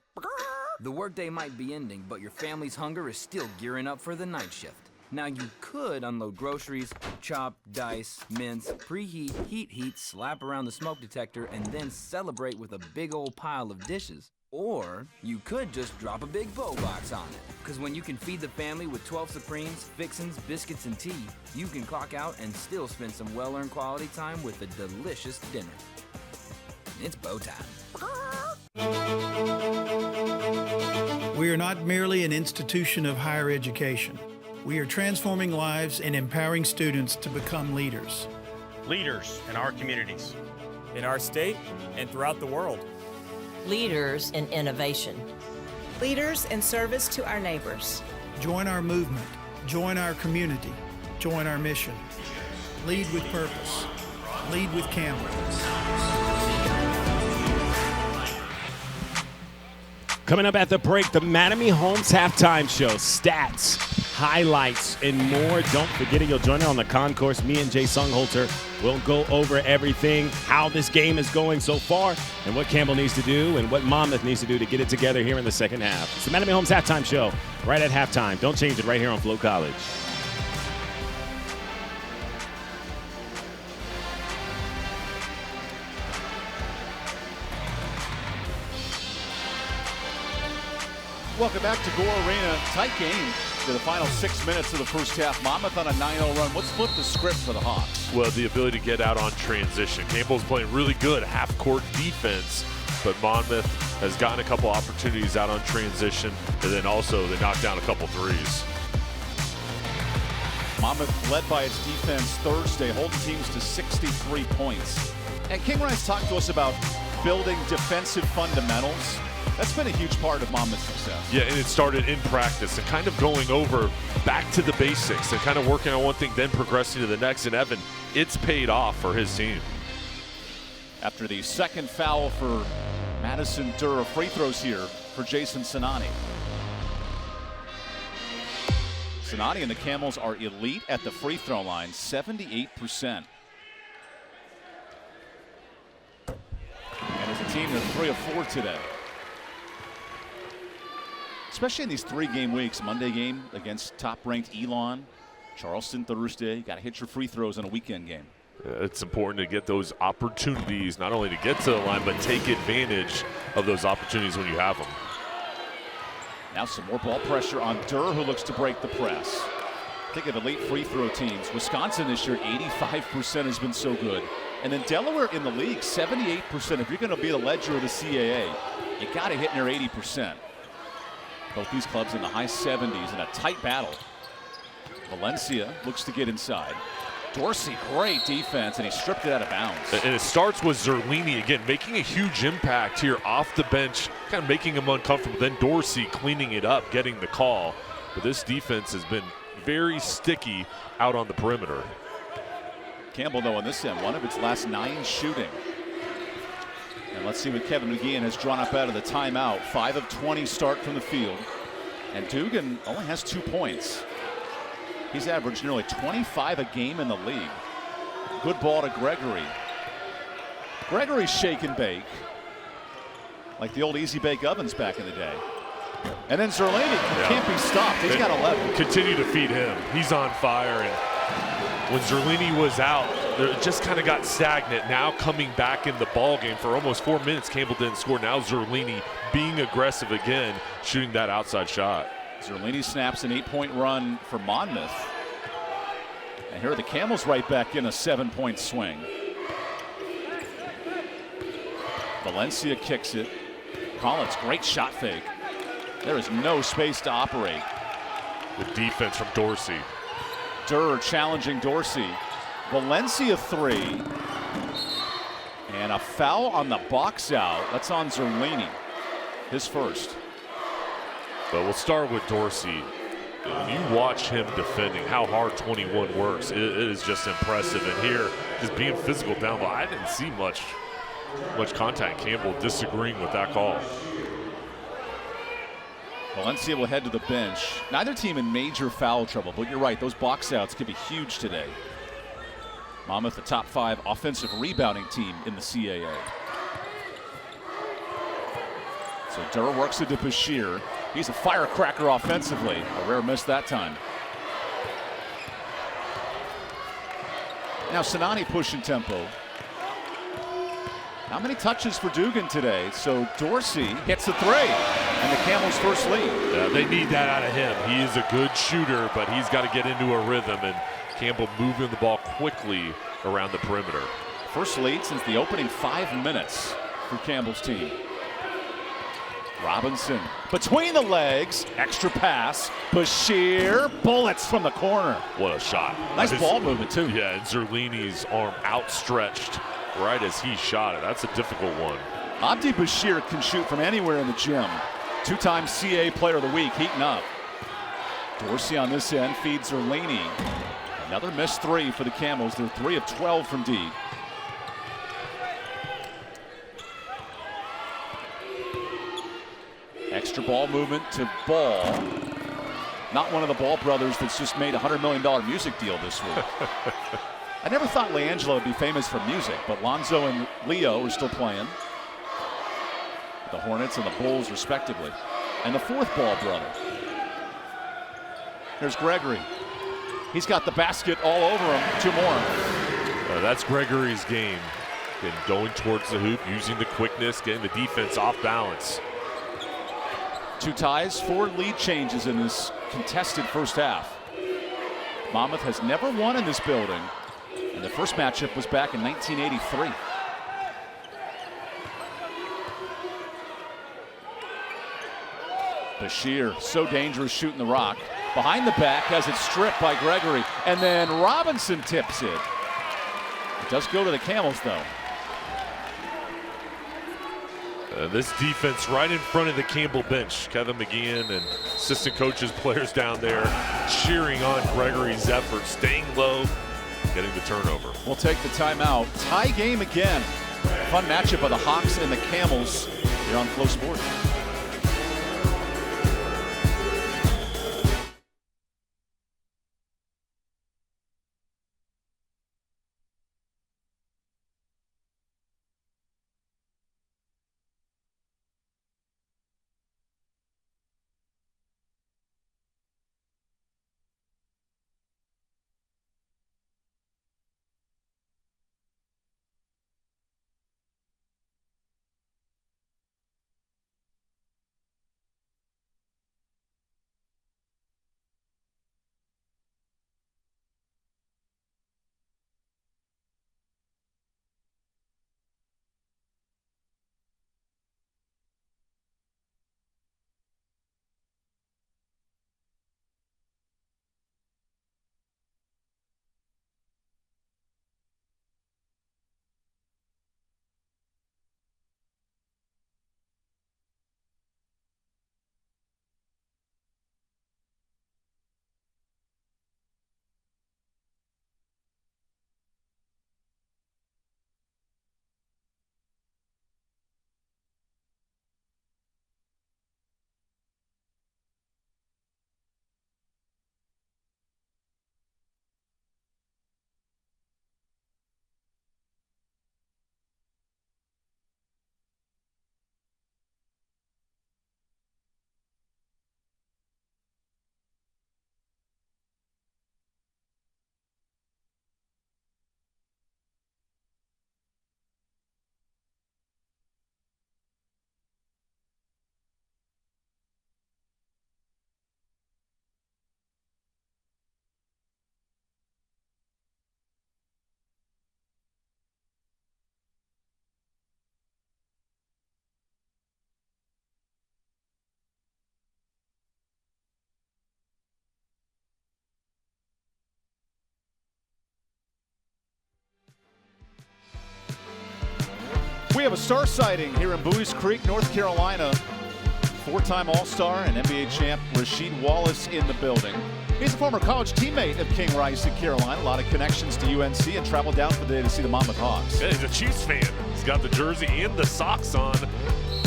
The workday might be ending, but your family's hunger is still gearing up for the night shift. Now you could unload groceries, chop, dice, mince, preheat, heat, slap around the smoke detector, and then celebrate with a big old pile of dishes. Or you could just drop a big bow box on it. Because when you can feed the family with 12 Supremes, fixins, biscuits, and tea, you can clock out and still spend some well-earned quality time with a delicious dinner. It's bow time. We are not merely an institution of higher education. We are transforming lives and empowering students to become leaders. Leaders in our communities, in our state, and throughout the world. Leaders in innovation. Leaders in service to our neighbors. Join our movement. Join our community. Join our mission. Lead with purpose. Lead with Campbell. Coming up at the break, the Mattamy Homes halftime show. Stats, highlights, and more. Don't forget it. You'll join in on the concourse. Me and Jay Sungholter will go over everything, how this game is going so far, and what Campbell needs to do and what Monmouth needs to do to get it together here in the second half. It's the Mattamy Homes halftime show right at halftime. Don't change it, right here on Flow College. Welcome back to Gore Arena. Tight game to the final 6 minutes of the first half. Monmouth on a 9-0 run. What's flipped the script for the Hawks? Well, the ability to get out on transition. Campbell's playing really good half-court defense, but Monmouth has gotten a couple opportunities out on transition, and then also they knocked down a couple threes. Monmouth led by its defense Thursday, holding teams to 63 points. And King Rice talked to us about building defensive fundamentals. That's been a huge part of Monmouth's success. Yeah, and it started in practice and kind of going over back to the basics and kind of working on one thing, then progressing to the next. And Evan, it's paid off for his team. After the second foul for Madison Durr, free throws here for Jason Sinani. Sinani and the Camels are elite at the free throw line, 78%. And as a team, they're 3 of 4 today. Especially in these 3-game weeks. Monday game against top-ranked Elon. Charleston Thursday. Got to hit your free throws in a weekend game. It's important to get those opportunities, not only to get to the line, but take advantage of those opportunities when you have them. Now some more ball pressure on Durr, who looks to break the press. Think of elite free throw teams. Wisconsin this year, 85% has been so good. And then Delaware in the league, 78%. If you're going to be the ledger of the CAA, you got to hit near 80%. Both these clubs in the high 70s in a tight battle. Valencia looks to get inside. Dorsey, great defense, and he stripped it out of bounds. And it starts with Zerlini again, making a huge impact here off the bench, kind of making him uncomfortable. Then Dorsey cleaning it up, getting the call. But this defense has been very sticky out on the perimeter. Campbell, though, on this end, one of its last 9 shooting. And let's see what Kevin McGeehan has drawn up out of the timeout. 5 of 20 start from the field. And Dugan only has 2 points. He's averaged nearly 25 a game in the league. Good ball to Gregory. Gregory's shake and bake. Like the old easy bake ovens back in the day. And then Zerlini can't be stopped. He's got 11. Continue to feed him. He's on fire. And when Zerlini was out, it just kind of got stagnant. Now coming back in the ball game for almost 4 minutes, Campbell didn't score. Now Zerlini being aggressive again, shooting that outside shot. Zerlini snaps an 8-point run for Monmouth. And here are the Camels right back in a 7-point swing. Valencia kicks it. Collins, great shot fake. There is no space to operate. Good defense from Dorsey. Durr challenging Dorsey. Valencia 3. And a foul on the box out. That's on Zerlini. His first. But we'll start with Dorsey. When you watch him defending, how hard 21 works, it is just impressive. And here, just being physical down low, I didn't see much contact. Campbell disagreeing with that call. Valencia will head to the bench. Neither team in major foul trouble, but you're right, those box outs could be huge today. Monmouth, the top 5 offensive rebounding team in the CAA. So Durr works it to Bashir. He's a firecracker offensively. A rare miss that time. Now Sinani pushing tempo. How many touches for Dugan today? So Dorsey hits the 3, and the Camels' first lead. Yeah, they need that out of him. He is a good shooter, but he's got to get into a rhythm, and Campbell moving the ball quickly around the perimeter. First lead since the opening 5 minutes for Campbell's team. Robinson between the legs, extra pass. Bashir, bullets from the corner. What a shot. Nice ball movement too. Yeah, and Zerlini's arm outstretched right as he shot it. That's a difficult one. Abdi Bashir can shoot from anywhere in the gym. 2-time CA Player of the Week, heating up. Dorsey on this end feeds Zerlini. Another missed 3 for the Camels. They're 3 of 12 from deep. Extra ball movement to Ball. Not one of the Ball brothers that's just made a $100 million music deal this week. I never thought LeAngelo would be famous for music, but Lonzo and Leo are still playing. The Hornets and the Bulls, respectively. And the 4th Ball brother. There's Gregory. He's got the basket all over him. 2 more. That's Gregory's game. And going towards the hoop, using the quickness, getting the defense off balance. 2 ties, 4 lead changes in this contested first half. Monmouth has never won in this building, and the first matchup was back in 1983. Bashir, so dangerous shooting the rock. Behind the back, has it stripped by Gregory, and then Robinson tips it. It does go to the Camels, though. This defense right in front of the Campbell bench. Kevin McGeehan and assistant coaches, players down there cheering on Gregory's effort, staying low, getting the turnover. We'll take the timeout. Tie game again. Fun matchup of the Hawks and the Camels here on Flow Sports. have a star sighting here in Buies Creek, North Carolina. Four-time All-Star and NBA champ Rasheed Wallace in the building. He's a former college teammate of King Rice in Carolina. A lot of connections to UNC and traveled down for the day to see the Monmouth Hawks. Yeah, he's a Chiefs fan. He's got the jersey and the socks on.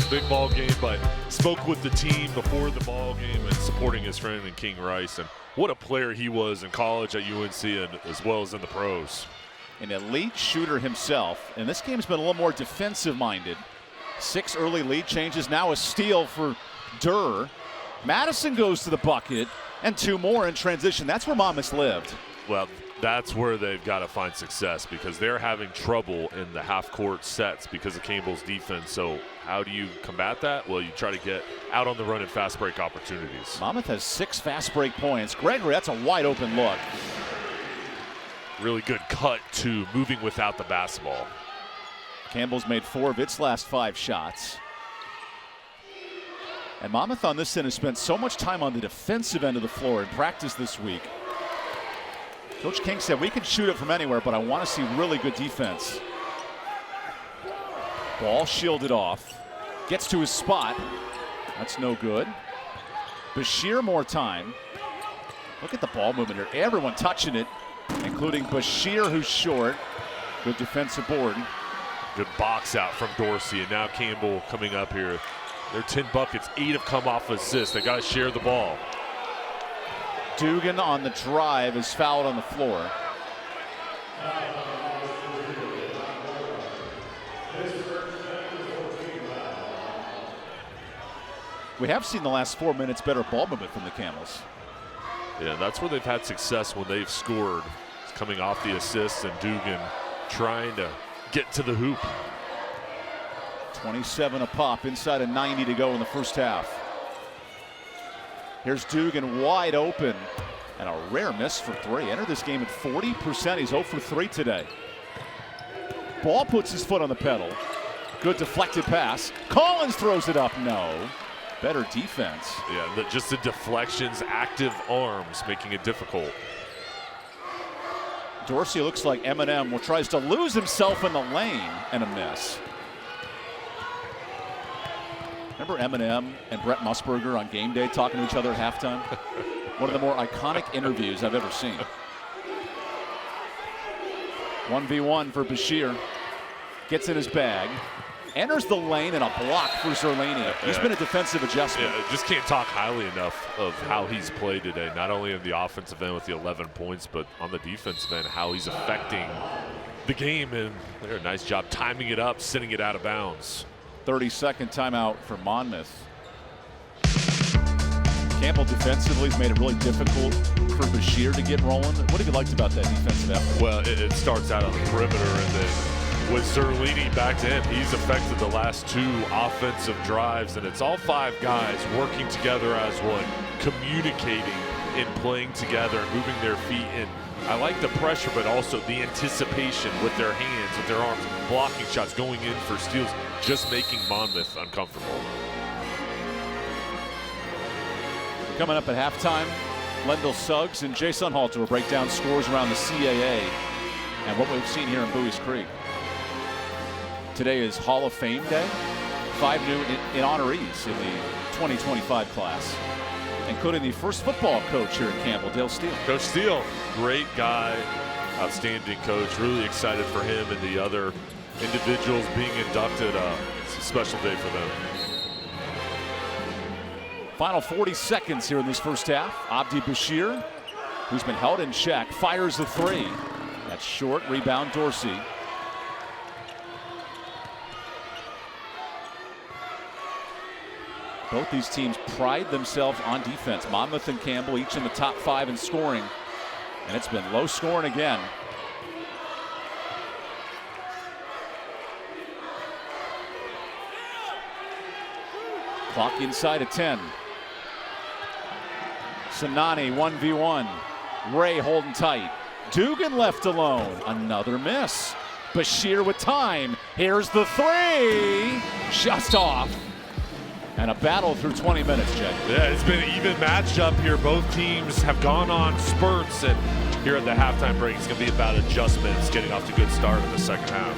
Big ball game, but spoke with the team before the ball game and supporting his friend in King Rice. And what a player he was in college at UNC and as well as in the pros. An elite shooter himself, and this game's been a little more defensive-minded. 6 early lead changes, now a steal for Durr. Madison goes to the bucket, and 2 more in transition. That's where Monmouth lived. Well, that's where they've got to find success because they're having trouble in the half-court sets because of Campbell's defense. So how do you combat that? Well, you try to get out on the run and fast break opportunities. Monmouth has 6 fast break points. Gregory, that's a wide-open look. Really good cut to moving without the basketball. Campbell's made 4 of its last 5 shots. And Monmouth on this end has spent so much time on the defensive end of the floor in practice this week. Coach King said, we can shoot it from anywhere, but I want to see really good defense. Ball shielded off. Gets to his spot. That's no good. Bashir more time. Look at the ball movement here. Everyone touching it, including Bashir, who's short. Good defensive board. Good box out from Dorsey, and now Campbell coming up here. They're 10 buckets, 8 have come off assists. They got to share the ball. Dugan on the drive is fouled on the floor. We have seen the last 4 minutes better ball movement from the Camels. Yeah, that's where they've had success when they've scored. It's coming off the assists and Dugan trying to get to the hoop. 27 a pop, inside of 90 to go in the first half. Here's Dugan wide open, and a rare miss for 3. Entered this game at 40%. He's 0 for 3 today. Ball puts his foot on the pedal. Good deflected pass. Collins throws it up. No. Better defense. Yeah, just the deflections, active arms, making it difficult. Dorsey looks like Eminem tries to lose himself in the lane, and a miss. Remember Eminem and Brett Musburger on game day talking to each other at halftime? One of the more iconic interviews I've ever seen. 1v1 for Bashir. Gets in his bag. Enters the lane and a block for Zerlini. He's been a defensive adjustment. Yeah, just can't talk highly enough of how he's played today. Not only in the offensive end with the 11 points, but on the defensive end, how he's affecting the game. And they're a nice job timing it up, sending it out of bounds. 30-second timeout for Monmouth. Campbell defensively has made it really difficult for Bashir to get rolling. What have you liked about that defensive effort? Well, it starts out on the perimeter, and then with Zerlini back to him, he's affected the last 2 offensive drives, and it's all 5 guys working together as one, communicating and playing together and moving their feet in. I like the pressure, but also the anticipation with their hands, with their arms, blocking shots, going in for steals, just making Monmouth uncomfortable. Coming up at halftime, Lendl Suggs and Jason Halter will break down scores around the CAA and what we've seen here in Buies Creek. Today is Hall of Fame Day. 5 new honorees in the 2025 class, including the first football coach here at Campbell, Dale Steele. Coach Steele, great guy, outstanding coach. Really excited for him and the other individuals being inducted. It's a special day for them. Final 40 seconds here in this first half. Abdi Bashir, who's been held in check, fires the 3. That's short. Rebound Dorsey. Both these teams pride themselves on defense. Monmouth and Campbell each in the top 5 in scoring. And it's been low scoring again. Clock inside of 10. Sinani 1v1. Ray holding tight. Dugan left alone. Another miss. Bashir with time. Here's the 3. Just off. And a battle through 20 minutes, Jay. Yeah, it's been an even matchup here. Both teams have gone on spurts, and here at the halftime break, it's going to be about adjustments, getting off to a good start in the second half.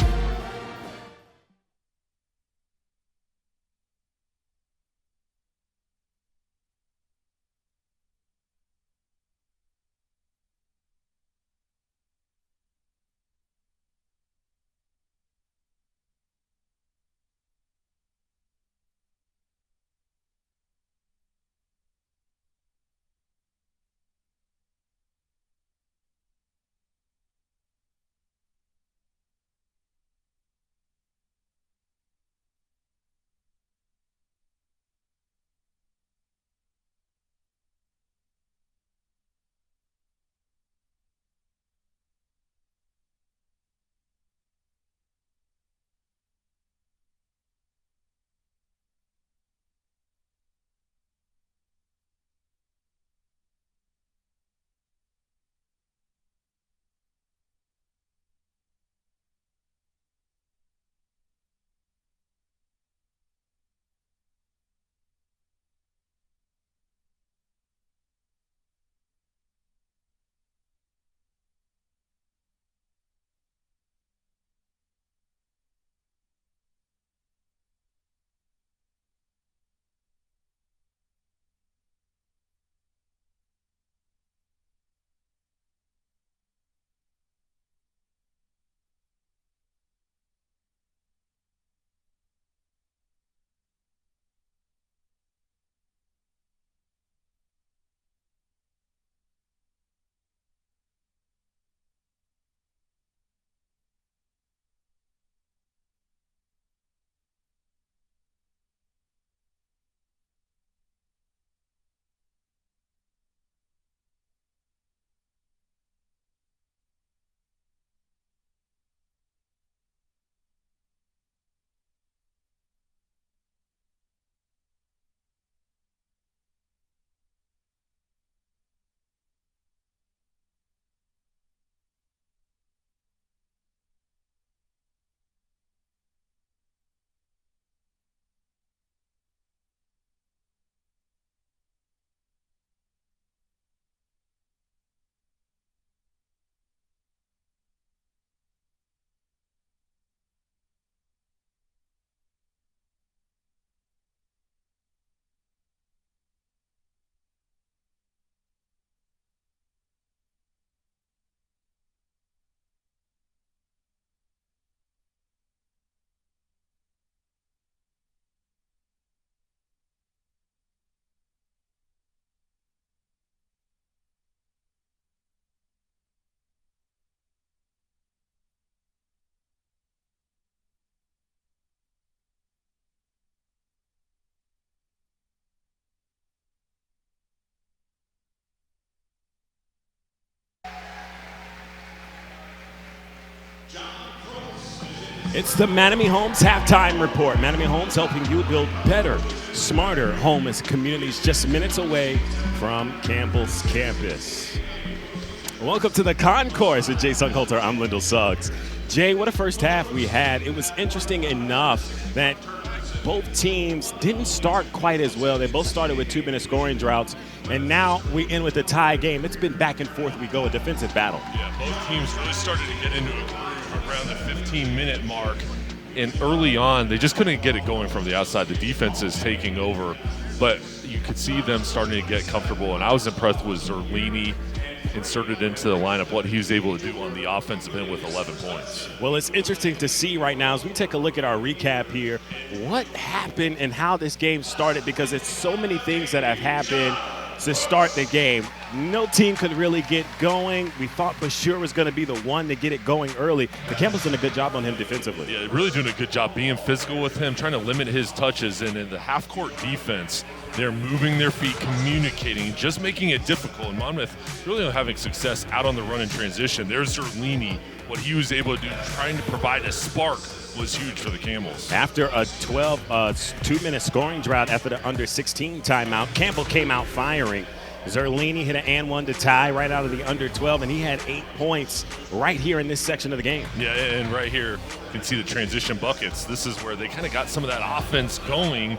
It's the Mattamy Homes Halftime Report. Mattamy Homes helping you build better, smarter homes and communities just minutes away from Campbell's campus. Welcome to the Concourse with Jay Sugholter. I'm Lyndall Suggs. Jay, what a first half we had. It was interesting enough that both teams didn't start quite as well. They both started with 2-minute scoring droughts, and now we end with a tie game. It's been back and forth. We go, a defensive battle. Yeah, both teams really started to get into a groove around the 15-minute mark, and early on, they just couldn't get it going from the outside. The defense is taking over, but you could see them starting to get comfortable, and I was impressed with Zerlini inserted into the lineup, what he was able to do on the offensive end with 11 points. Well, it's interesting to see right now as we take a look at our recap here, what happened and how this game started, because it's so many things that have happened to start the game. No team could really get going. We thought Bashir was going to be the one to get it going early. But Campbell's done a good job on him defensively. Yeah, really doing a good job being physical with him, trying to limit his touches. And in the half-court defense, they're moving their feet, communicating, just making it difficult. And Monmouth really having success out on the run and transition. There's Zerlini, what he was able to do, trying to provide a spark was huge for the Camels. After a 2-minute scoring drought after the under 16 timeout, Campbell came out firing. Zerlini hit an and one to tie right out of the under 12, and he had 8 points right here in this section of the game. Yeah, and right here you can see the transition buckets. This is where they kind of got some of that offense going,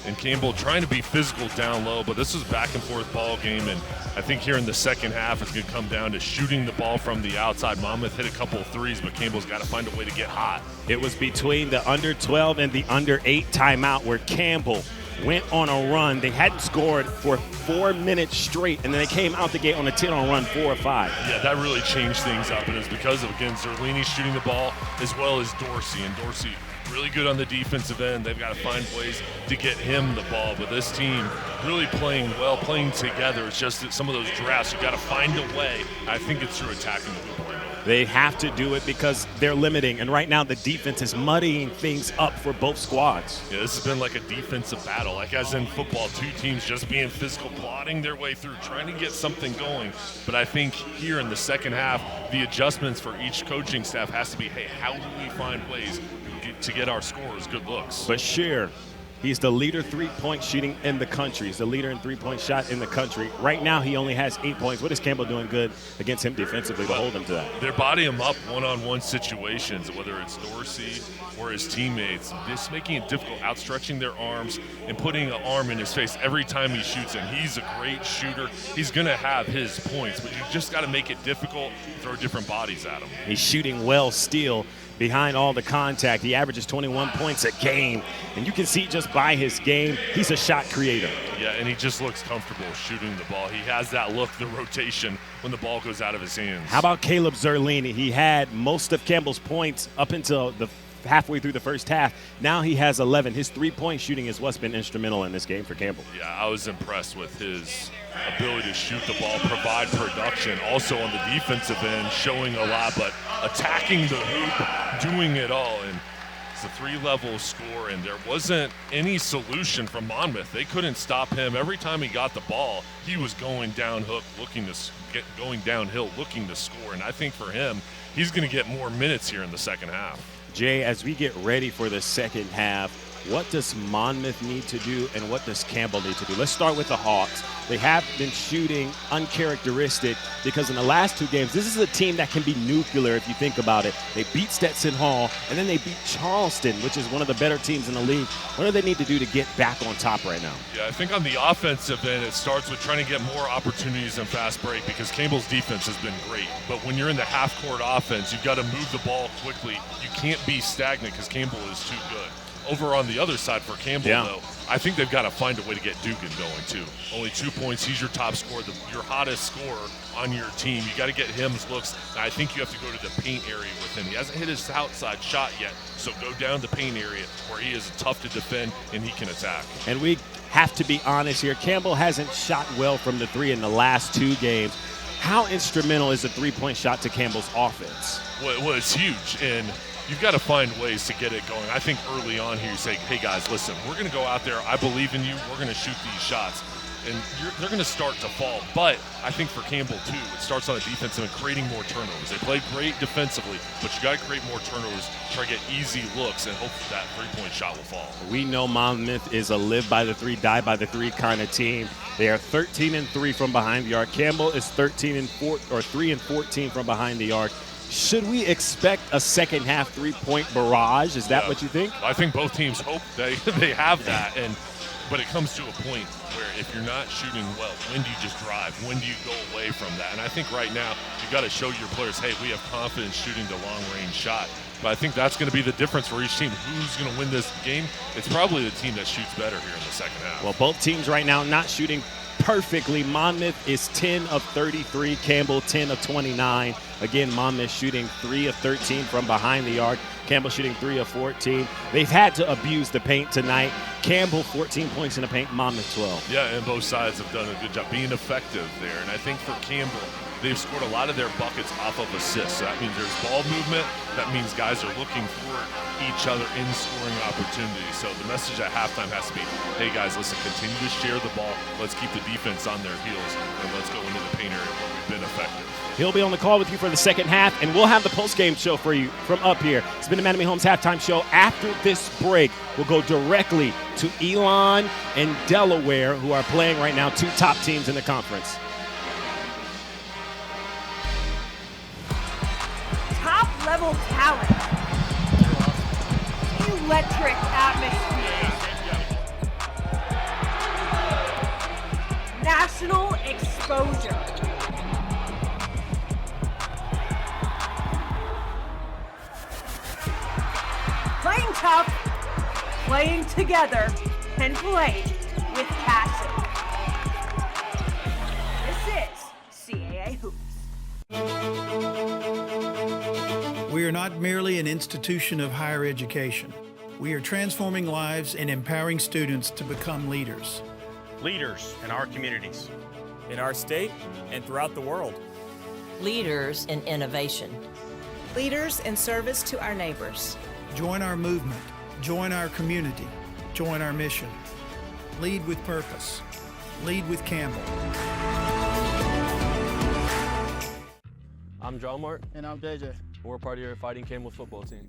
and Campbell trying to be physical down low, but this was back and forth ball game, and I think here in the second half it's going to come down to shooting the ball from the outside. Monmouth hit a couple of threes, but Campbell's got to find a way to get hot. It was between the under 12 and the under 8 timeout where Campbell went on a run. They hadn't scored for 4 minutes straight, and then they came out the gate on a 10-on run, 4 or 5. Yeah, that really changed things up, and it's because of, again, Zerlini shooting the ball as well as Dorsey, and Dorsey really good on the defensive end. They've got to find ways to get him the ball, but this team really playing well, playing together. It's just that some of those drafts, you got to find a way. I think it's through attacking the hoop right now. They have to do it because they're limiting, and right now the defense is muddying things up for both squads. Yeah, this has been like a defensive battle, like as in football, two teams just being physical, plodding their way through, trying to get something going. But I think here in the second half, the adjustments for each coaching staff has to be, hey, how do we find ways to get our scores good looks? Bashir, he's the leader three-point shooting in the country. He's the leader in three-point shot in the country. Right now, he only has 8 points. What is Campbell doing good against him defensively to hold him to that? They're bodying him up one-on-one situations, whether it's Dorsey or his teammates, just making it difficult, outstretching their arms and putting an arm in his face every time he shoots. And he's a great shooter. He's going to have his points, but you just got to make it difficult, throw different bodies at him. He's shooting well still. Behind all the contact, he averages 21 points a game, and you can see just by his game, he's a shot creator. Yeah, and he just looks comfortable shooting the ball. He has that look, the rotation, when the ball goes out of his hands. How about Caleb Zerlini? He had most of Campbell's points up until the halfway through the first half. Now he has 11. His three-point shooting is what's been instrumental in this game for Campbell. Yeah, I was impressed with his ability to shoot the ball, provide production. Also on the defensive end, showing a lot, but attacking the hoop, doing it all. And it's a three-level score, and there wasn't any solution from Monmouth. They couldn't stop him. Every time he got the ball, he was going down hook, going downhill, looking to score. And I think for him, he's going to get more minutes here in the second half. Jay, as we get ready for the second half, what does Monmouth need to do and what does Campbell need to do? Let's start with the Hawks. They have been shooting uncharacteristic because in the last 2 games, this is a team that can be nuclear if you think about it. They beat Stetson Hall, and then they beat Charleston, which is one of the better teams in the league. What do they need to do to get back on top right now? Yeah, I think on the offensive end, it starts with trying to get more opportunities in fast break because Campbell's defense has been great. But when you're in the half-court offense, you've got to move the ball quickly. You can't be stagnant because Campbell is too good. Over on the other side for Campbell, though, I think they've got to find a way to get Dugan going, too. Only 2 points. He's your top scorer, your hottest scorer on your team. You got to get him his looks. And I think you have to go to the paint area with him. He hasn't hit his outside shot yet, so go down the paint area where he is tough to defend and he can attack. And we have to be honest here. Campbell hasn't shot well from the 3 in the last 2 games. How instrumental is the three-point shot to Campbell's offense? Well, it's huge, and you've got to find ways to get it going. I think early on here you say, hey, guys, listen, we're going to go out there. I believe in you. We're going to shoot these shots. and they're going to start to fall. But I think for Campbell, too, it starts on the defensive and creating more turnovers. They played great defensively, but you got to create more turnovers, try to get easy looks, and hopefully that three-point shot will fall. We know Monmouth is a live by the three, die by the three kind of team. They are 13-3 from behind the arc. Campbell is 3-14 from behind the arc. Should we expect a second half three-point barrage? Is that what you think? I think both teams hope they have that, but it comes to a point where if you're not shooting well, when do you just drive? When do you go away from that? And I think right now you got to show your players, hey, we have confidence shooting the long-range shot. But I think that's going to be the difference for each team. Who's going to win this game? It's probably the team that shoots better here in the second half. Well, both teams right now not shooting perfectly. Monmouth is 10 of 33, Campbell 10 of 29. Again, Monmouth shooting 3 of 13 from behind the arc. Campbell shooting 3 of 14. They've had to abuse the paint tonight. Campbell 14 points in the paint, Monmouth 12. Yeah, and both sides have done a good job being effective there. And I think for Campbell, they've scored a lot of their buckets off of assists. So that means there's ball movement. That means guys are looking for each other in scoring opportunities. So the message at halftime has to be, hey guys, listen, continue to share the ball. Let's keep the defense on their heels, and let's go into the paint area where we've been effective. He'll be on the call with you for the second half, and we'll have the post-game show for you from up here. It's been the Mattamy Homes halftime show. After this break, we'll go directly to Elon and Delaware, who are playing right now, two top teams in the conference. Top-level talent. Electric atmosphere. National exposure. Playing tough, playing together, and playing with passion. This is CAA Hoops. We are not merely an institution of higher education. We are transforming lives and empowering students to become leaders. Leaders in our communities, in our state, and throughout the world. Leaders in innovation. Leaders in service to our neighbors. Join our movement. Join our community. Join our mission. Lead with purpose. Lead with Campbell. I'm John Mark. And I'm DJ. We're part of your Fighting Campbell football team.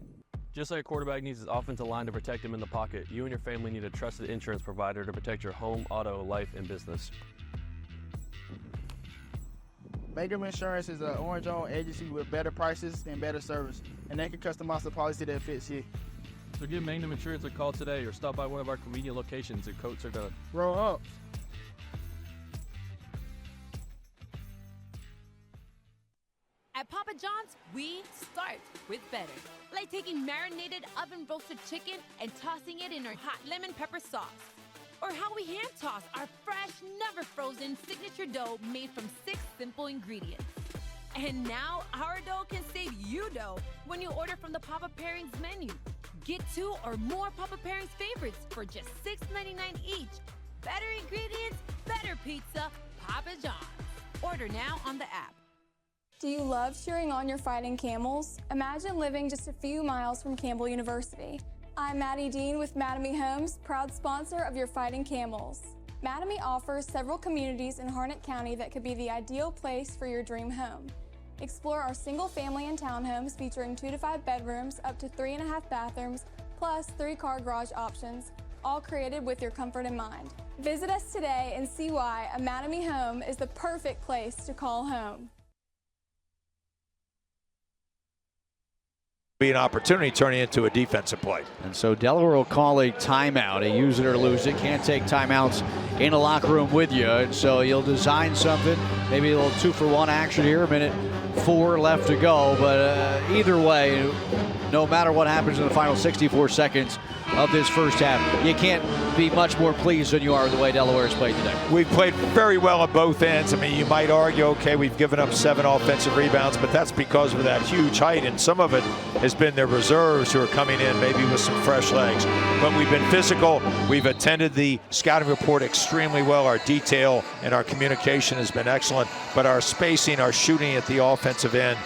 Just like a quarterback needs his offensive line to protect him in the pocket, you and your family need a trusted insurance provider to protect your home, auto, life, and business. Magnum Insurance is an orange-owned agency with better prices and better service, and they can customize the policy that fits you. So give Magnum Insurance a call today or stop by one of our convenient locations at Coats or Done. Roll up. At Papa John's, we start with better. Like taking marinated oven-roasted chicken and tossing it in our hot lemon pepper sauce. Or how we hand toss our fresh, never frozen signature dough made from 6 simple ingredients. And now our dough can save you dough when you order from the Papa Pairings menu. Get 2 or more Papa Pairings favorites for just $6.99 each. Better ingredients, better pizza, Papa John's. Order now on the app. Do you love cheering on your fighting camels? Imagine living just a few miles from Campbell University. I'm Maddie Dean with Mattamy Homes, proud sponsor of your Fighting Camels. Mattamy offers several communities in Harnett County that could be the ideal place for your dream home. Explore our single family and townhomes featuring 2 to 5 bedrooms, up to 3.5 bathrooms, plus 3-car garage options, all created with your comfort in mind. Visit us today and see why a Mattamy home is the perfect place to call home. Be an opportunity turning into a defensive play. And so Delaware will call a timeout, a use it or lose it. Can't take timeouts in a locker room with you. And so you'll design something, maybe a little 2-for-1 action here, 1:04 left to go. But either way, no matter what happens in the final 64 seconds of this first half, you can't be much more pleased than you are with the way Delaware's played today. We've played very well on both ends. I mean, you might argue, okay, we've given up 7 offensive rebounds, but that's because of that huge height, and some of it has been their reserves who are coming in maybe with some fresh legs. But we've been physical. We've attended the scouting report extremely well. Our detail and our communication has been excellent, but our spacing, our shooting at the offensive end,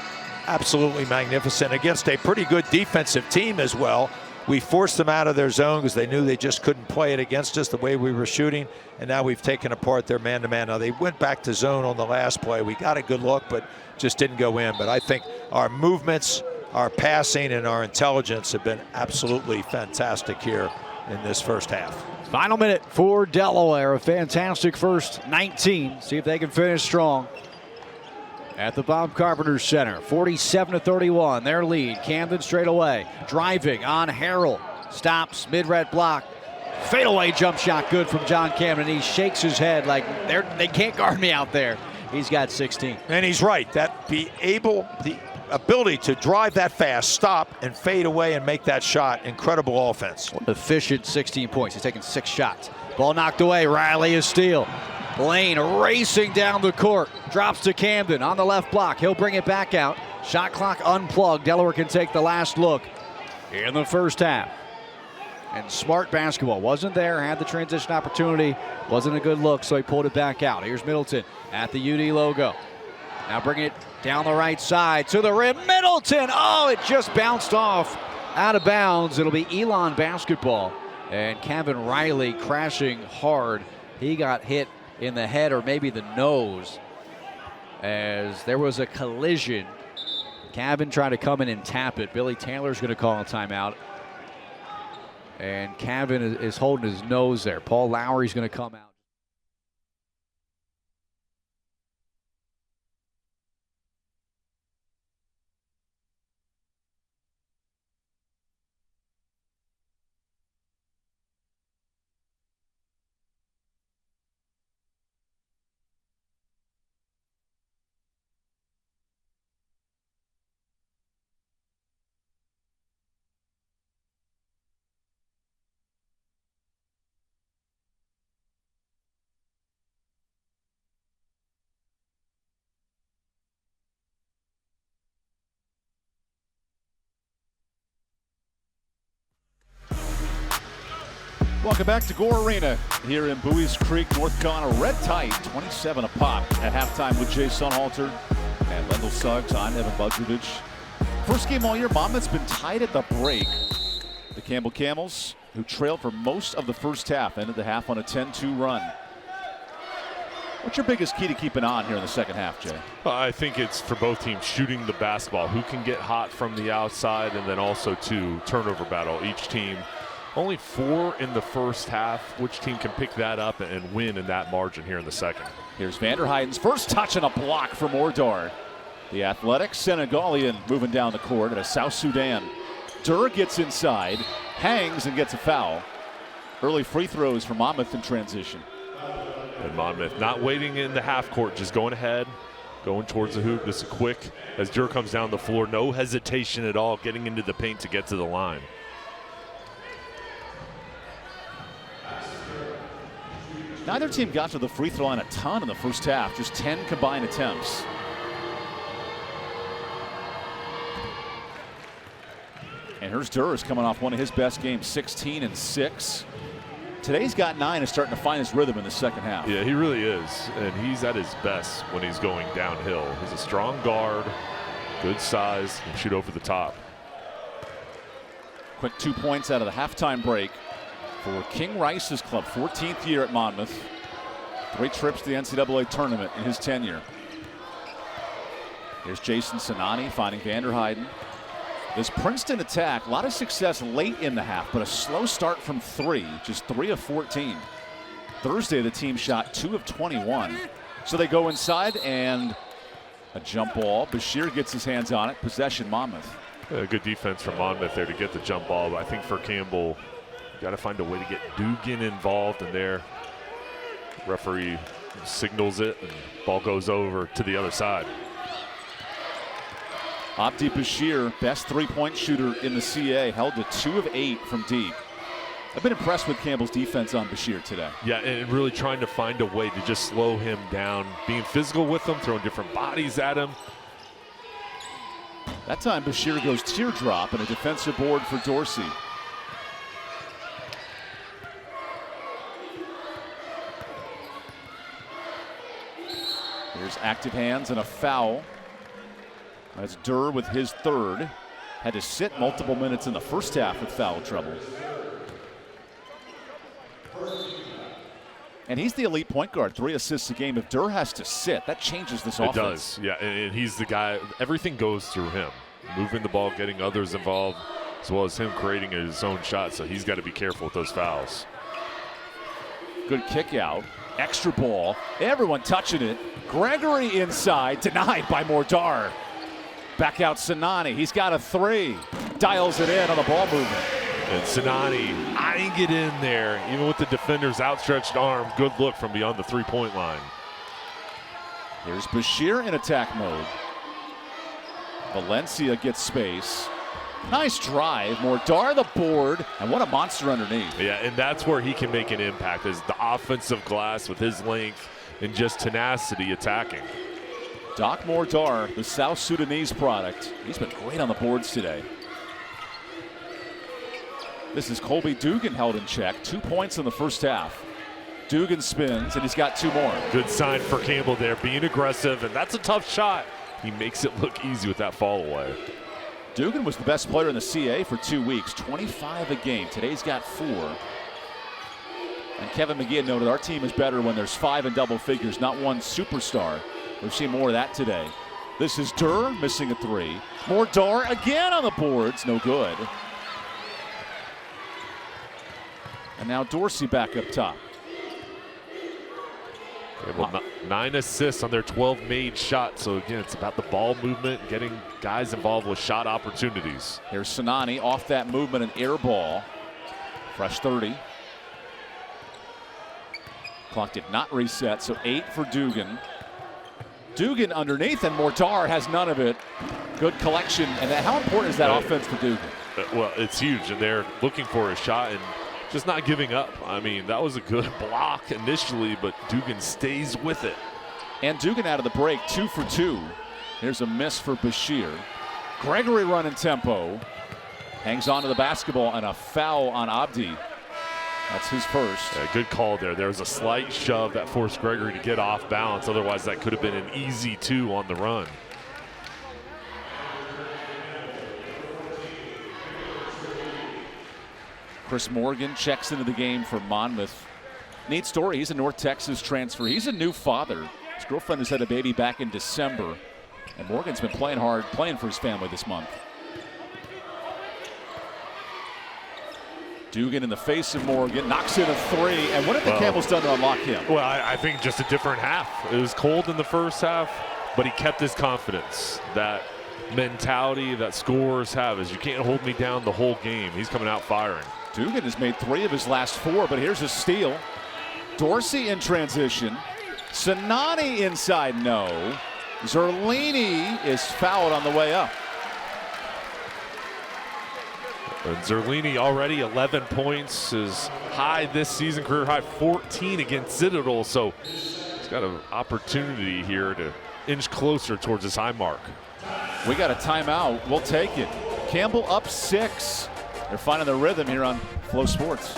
absolutely magnificent against a pretty good defensive team as well. we forced them out of their zone because they knew they just couldn't play it against us the way we were shooting, and now we've taken apart their man-to-man. Now, they went back to zone on the last play. We got a good look, but just didn't go in. But I think our movements, our passing, and our intelligence have been absolutely fantastic here in this first half. Final minute for Delaware. A fantastic first 19. See if they can finish strong at the Bob Carpenter Center. 47-31, their lead. Camden straight away. Driving on Harrell. Stops, mid-red block. Fadeaway jump shot good from John Camden. He shakes his head like they can't guard me out there. He's got 16. And he's right. The ability to drive that fast, stop, and fade away and make that shot. Incredible offense. Efficient 16 points. He's taken 6 shots. Ball knocked away. Riley is steal. Lane racing down the court. Drops to Camden on the left block. He'll bring it back out. Shot clock unplugged. Delaware can take the last look in the first half. And smart basketball. Wasn't there. Had the transition opportunity. Wasn't a good look, so he pulled it back out. Here's Middleton at the UD logo. Now bring it down the right side to the rim. Middleton! Oh, it just bounced off out of bounds. It'll be Elon basketball. And Kevin Riley crashing hard. He got hit in the head or maybe the nose as there was a collision. Cabin tried to come in and tap it. Billy Taylor's going to call a timeout. And Cabin is holding his nose there. Paul Lowry's going to come out. Welcome back to Gore Arena here in Buies Creek, North Carolina. Red tight, 27 a pop at halftime with Jay Sunhalter and Lendl Suggs. I'm EvanBudrovich. First game all year, Monmouth's been tied at the break. The Campbell Camels, who trailed for most of the first half, ended the half on a 10-2 run. What's your biggest key to keeping on here in the second half, Jay? I think it's for both teams shooting the basketball. Who can get hot from the outside, and then also turnover battle. Each team only 4 in the first half. Which team can pick that up and win in that margin here in the second? Here's Vanderheiden's first touch and a block from Ordar. The athletic Senegalian moving down the court at a South Sudan. Durr gets inside, hangs and gets a foul. Early free throws for Monmouth in transition. And Monmouth not waiting in the half court, just going ahead, going towards the hoop. Just a quick, as Durr comes down the floor, no hesitation at all, getting into the paint to get to the line. Neither team got to the free throw line a ton in the first half, just 10 combined attempts. And here's Durr coming off one of his best games, 16 and 6. Today's got 9 and starting to find his rhythm in the second half. Yeah, he really is, and he's at his best when he's going downhill. He's a strong guard, good size, can shoot over the top. Quick 2 points out of the halftime break for King Rice's club, 14th year at Monmouth. 3 trips to the NCAA tournament in his tenure. Here's Jason Sinani finding Vanderheiden. This Princeton attack, a lot of success late in the half, but a slow start from 3, just 3 of 14. Thursday, the team shot 2 of 21. So they go inside and a jump ball. Bashir gets his hands on it. Possession, Monmouth. Yeah, good defense from Monmouth there to get the jump ball. But I think for Campbell, got to find a way to get Dugan involved in there. Referee signals it and ball goes over to the other side. Abdi Bashir, best 3-point shooter in the CA, held to 2 of 8 from deep. I've been impressed with Campbell's defense on Bashir today. Yeah, and really trying to find a way to just slow him down, being physical with him, throwing different bodies at him. That time Bashir goes teardrop and a defensive board for Dorsey. Here's active hands and a foul. That's Durr with his 3rd. Had to sit multiple minutes in the first half with foul trouble. And he's the elite point guard, 3 assists a game. If Durr has to sit, that changes this offense. It does, yeah, and he's the guy, everything goes through him. Moving the ball, getting others involved, as well as him creating his own shot, so he's got to be careful with those fouls. Good kick out, extra ball, everyone touching it. Gregory inside, denied by Mordar. Back out Sinani, he's got a 3. Dials it in on the ball movement. And Sinani eyeing it in there, even with the defender's outstretched arm. Good look from beyond the three-point line. Here's Bashir in attack mode. Valencia gets space. Nice drive, Mordar the board, and what a monster underneath. Yeah, and that's where he can make an impact, is the offensive glass with his length and just tenacity attacking. Doc Mordar, the South Sudanese product. He's been great on the boards today. This is Colby Dugan held in check. 2 points in the first half. Dugan spins, and he's got 2 more. Good sign for Campbell there, being aggressive, and that's a tough shot. He makes it look easy with that fall away. Dugan was the best player in the CA for 2 weeks, 25 a game. Today's got 4. And Kevin McGee noted our team is better when there's 5 in double figures, not one superstar. We've seen more of that today. This is Durr missing a 3. Mordar again on the boards, no good. And now Dorsey back up top. Yeah, well, 9 assists on their 12 made shots. So again, it's about the ball movement, getting guys involved with shot opportunities. Here's Sinani off that movement, an air ball. Fresh 30. Clock did not reset, so 8 for Dugan. Dugan underneath, and Mordar has none of it. Good collection, and how important is that offense for Dugan? Well, it's huge, and they're looking for a shot and just not giving up. I mean, that was a good block initially, but Dugan stays with it. And Dugan out of the break, 2 for 2. Here's a miss for Bashir. Gregory running tempo. Hangs on to the basketball, and a foul on Abdi. That's his first. Yeah, good call there. There was a slight shove that forced Gregory to get off balance. Otherwise, that could have been an easy 2 on the run. Chris Morgan checks into the game for Monmouth. Neat story, he's a North Texas transfer. He's a new father. His girlfriend has had a baby back in December. And Morgan's been playing hard, playing for his family this month. Dugan in the face of Morgan, knocks in a 3. And what have the Campbells done to unlock him? Well, I think just a different half. It was cold in the first half, but he kept his confidence. That mentality that scorers have is you can't hold me down the whole game. He's coming out firing. Dugan has made 3 of his last 4, but here's a steal. Dorsey in transition. Sinani inside, no. Zerlini is fouled on the way up. And Zerlini already 11 points, his high this season, career high 14 against Citadel. So he's got an opportunity here to inch closer towards his high mark. We got a timeout. We'll take it. Campbell up 6. They're finding their rhythm here on Flow Sports.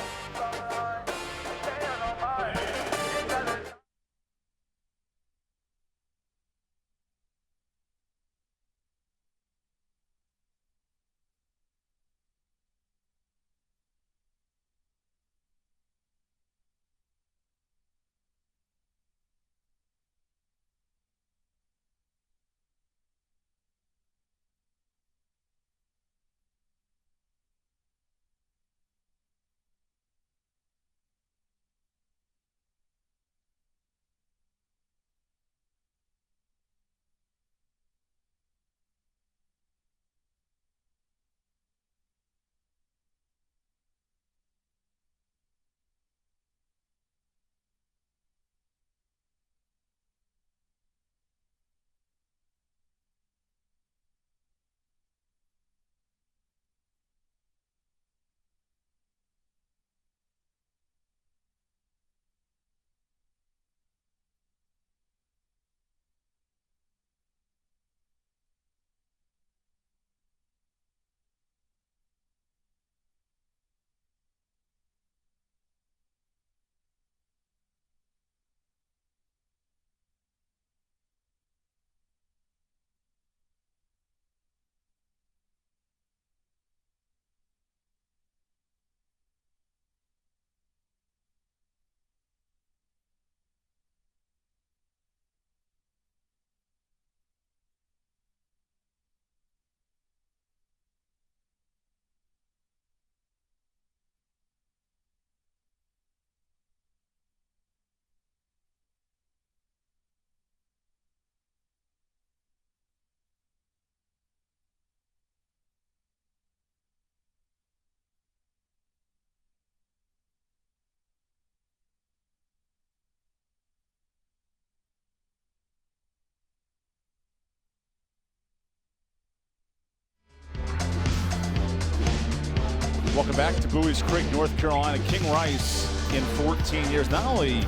Welcome back to Bowie's Creek, North Carolina. King Rice in 14 years, not only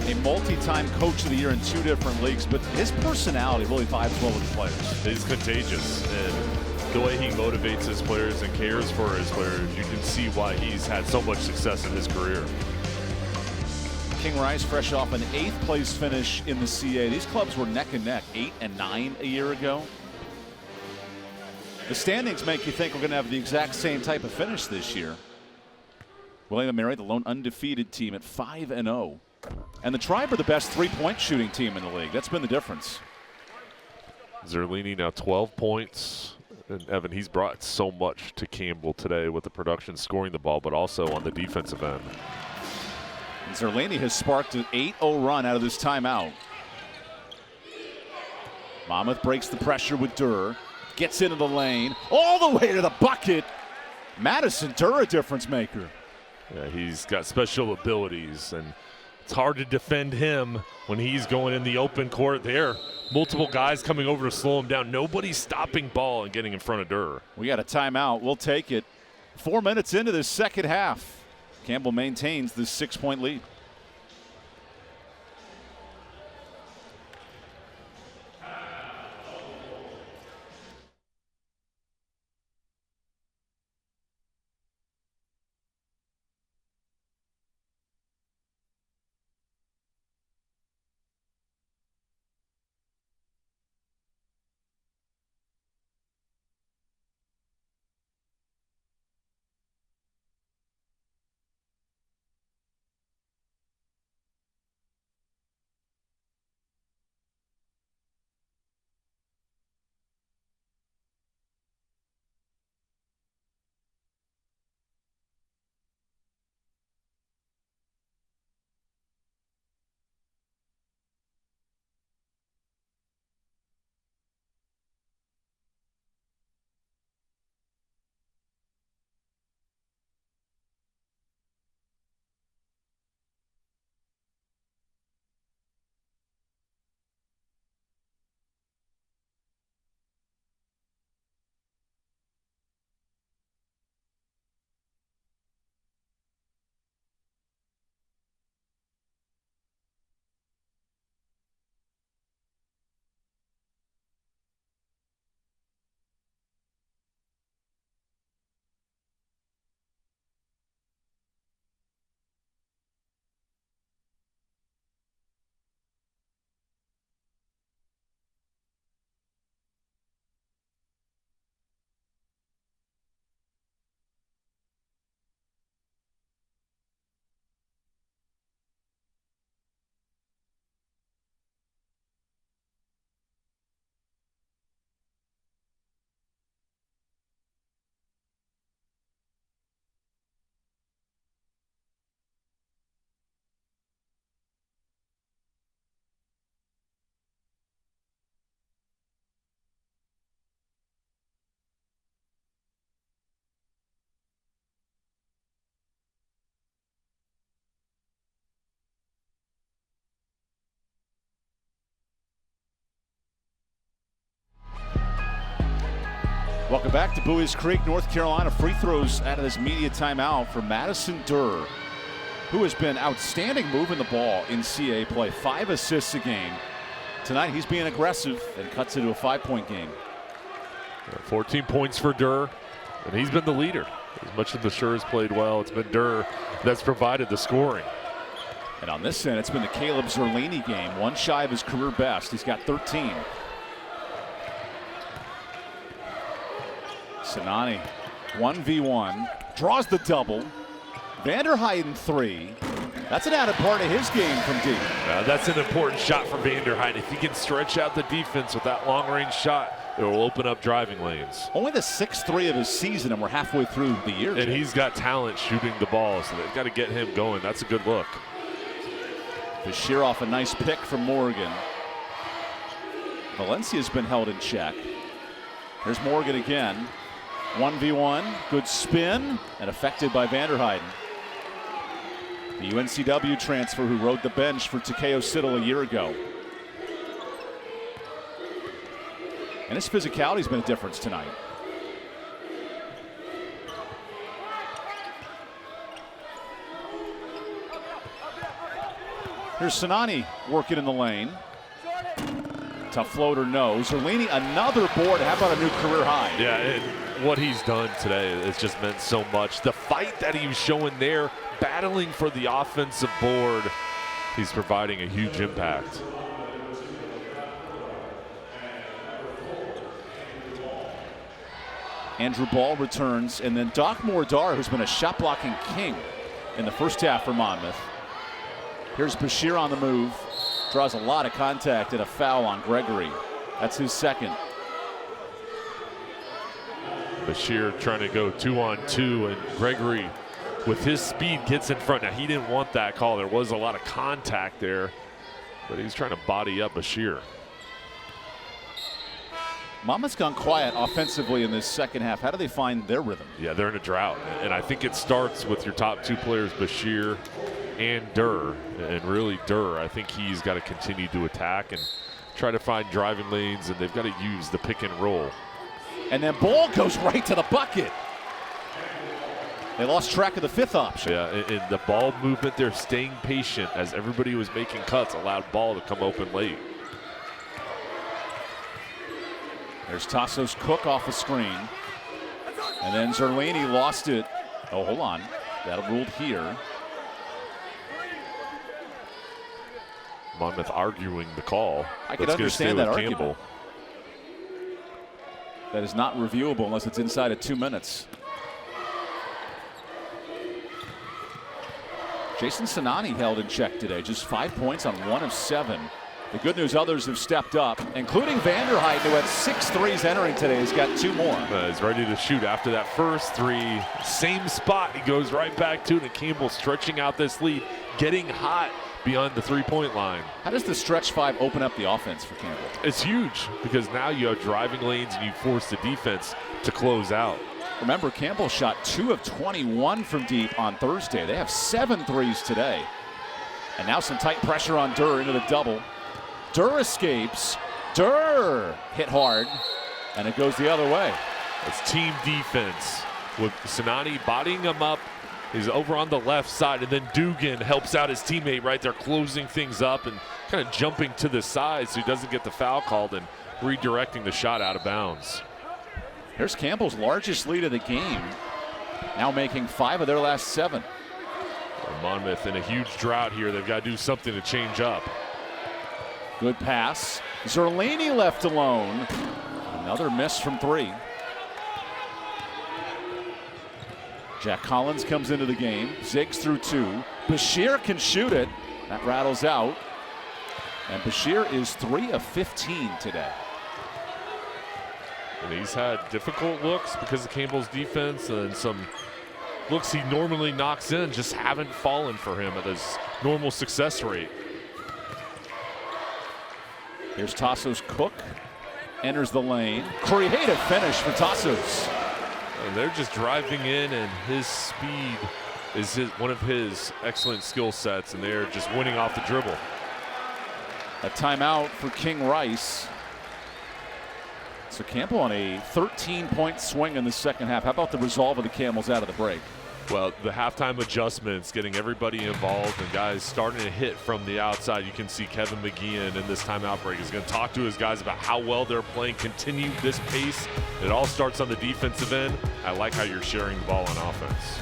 a multi-time coach of the year in 2 different leagues, but his personality really vibes well with the players. He's contagious, and the way he motivates his players and cares for his players, you can see why he's had so much success in his career. King Rice fresh off an 8th place finish in the CA. These clubs were neck and neck, 8 and 9 a year ago. The standings make you think we're going to have the exact same type of finish this year. William & Mary, the lone undefeated team at 5-0. And the Tribe are the best 3-point shooting team in the league. That's been the difference. Zerlini now 12 points. And Evan, he's brought so much to Campbell today with the production scoring the ball, but also on the defensive end. And Zerlini has sparked an 8-0 run out of this timeout. Monmouth breaks the pressure with Durr. Gets into the lane, all the way to the bucket. Madison Durr, a difference maker. Yeah, he's got special abilities, and it's hard to defend him when he's going in the open court there. Multiple guys coming over to slow him down. Nobody's stopping ball and getting in front of Durr. We got a timeout. We'll take it. 4 minutes into this second half. Campbell maintains this 6-point lead. Welcome back to Bowie's Creek, North Carolina. Free throws out of this media timeout for Madison Durr, who has been outstanding moving the ball in CAA play. 5 assists a game. Tonight he's being aggressive and cuts into a 5-point game. 14 points for Durr, and he's been the leader. As much as the Schur has played well, it's been Durr that's provided the scoring. And on this end, it's been the Caleb Zerlini game. 1 shy of his career best. He's got 13. Sinani, 1v1, draws the double. Vanderheiden 3. That's an added part of his game from deep. That's an important shot for Vanderheiden. If he can stretch out the defense with that long-range shot, it will open up driving lanes. Only the 6th-3 of his season, and we're halfway through the year. And he's got talent shooting the ball, so they've got to get him going. That's a good look. Bashir off a nice pick from Morgan. Valencia's been held in check. There's Morgan again. 1v1, good spin, and affected by Vanderheiden. The UNCW transfer who rode the bench for Takeo Siddle a year ago. And his physicality's been a difference tonight. Here's Sinani working in the lane. Tough floater, no. Zerlini, another board. How about a new career high? Yeah, what he's done today has just meant so much. The fight that he was showing there, battling for the offensive board, he's providing a huge impact. Andrew Ball returns, and then Doc Mordar, who's been a shot-blocking king in the first half for Monmouth. Here's Bashir on the move. Draws a lot of contact and a foul on Gregory. That's his second. Bashir trying to go 2-on-2, and Gregory, with his speed, gets in front. Now, he didn't want that call. There was a lot of contact there, but he's trying to body up Bashir. Monmouth's gone quiet offensively in this second half. How do they find their rhythm? Yeah, they're in a drought, and I think it starts with your top two players, Bashir and Durr. And really, Durr, I think he's got to continue to attack and try to find driving lanes, and they've got to use the pick and roll. And then Ball goes right to the bucket. They lost track of the fifth option. Yeah, and the ball movement, they're staying patient as everybody was making cuts, allowed Ball to come open late. There's Tassos Cook off the screen. And then Zerlini lost it. Oh, hold on. That ruled here. Monmouth arguing the call. I can understand that argument. That is not reviewable unless it's inside of 2 minutes. Jason Sinani held in check today. Just 5 points on 1 of 7. The good news, others have stepped up, including Vanderhyde, who had 6 threes entering today. He's got 2 more. He's ready to shoot after that first three. Same spot. He goes right back to it, and Campbell stretching out this lead, getting hot beyond the three-point line. How does the stretch 5 open up the offense for Campbell? It's huge because now you have driving lanes and you force the defense to close out. Remember, Campbell shot 2 of 21 from deep on Thursday. They have 7 threes today. And now some tight pressure on Durr into the double. Durr escapes. Durr hit hard, and it goes the other way. It's team defense with Sinani bodying him up. He's over on the left side, and then Dugan helps out his teammate right there, closing things up and kind of jumping to the side so he doesn't get the foul called and redirecting the shot out of bounds. Here's Campbell's largest lead of the game, now making 5 of their last 7. Monmouth in a huge drought here. They've got to do something to change up. Good pass. Zerlini left alone. Another miss from 3. Jack Collins comes into the game. Zigs through 2. Bashir can shoot it. That rattles out. And Bashir is 3 of 15 today. And he's had difficult looks because of Campbell's defense, and some looks he normally knocks in just haven't fallen for him at his normal success rate. Here's Tassos Cook. Enters the lane. Creative finish for Tassos. And they're just driving in, and his speed is one of his excellent skill sets, and they're just winning off the dribble. A timeout for King Rice. So Campbell on a 13-point swing in the second half. How about the resolve of the Camels out of the break? Well, the halftime adjustments, getting everybody involved and guys starting to hit from the outside. You can see Kevin McGeehan in this timeout break is going to talk to his guys about how well they're playing, continue this pace. It all starts on the defensive end. I like how you're sharing the ball on offense.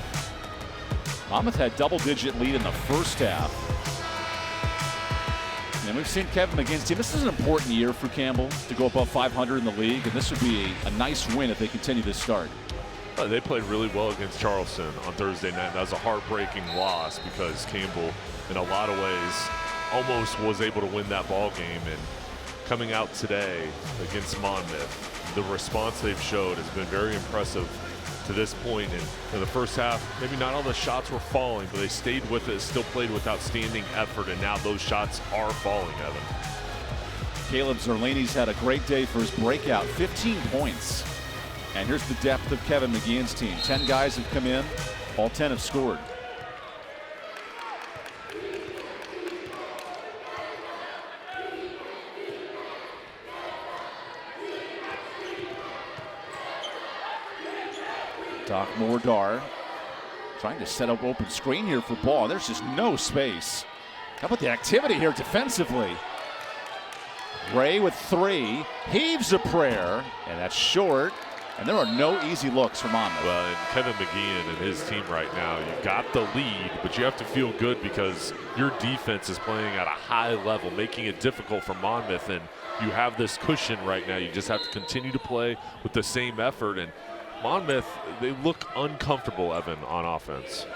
Monmouth had double-digit lead in the first half. And we've seen Kevin McGeehan's team. This is an important year for Campbell to go above 500 in the league, and this would be a nice win if they continue this start. They played really well against Charleston on Thursday night. That was a heartbreaking loss because Campbell, in a lot of ways, almost was able to win that ball game. And coming out today against Monmouth, the response they've showed has been very impressive to this point. And in the first half, maybe not all the shots were falling, but they stayed with it, still played with outstanding effort, and now those shots are falling, Evan. Caleb Zerlini's had a great day for his breakout, 15 points. And here's the depth of Kevin McGeehan's team. 10 guys have come in, all 10 have scored. Doc Mordar trying to set up open screen here for Ball. There's just no space How about the activity here defensively? Ray with 3, heaves a prayer, and that's short. And there are no easy looks for Monmouth. Well, and Kevin McGeehan and his team right now, you've got the lead, but you have to feel good because your defense is playing at a high level, making it difficult for Monmouth, and you have this cushion right now. You just have to continue to play with the same effort, and Monmouth, they look uncomfortable, Evan, on offense.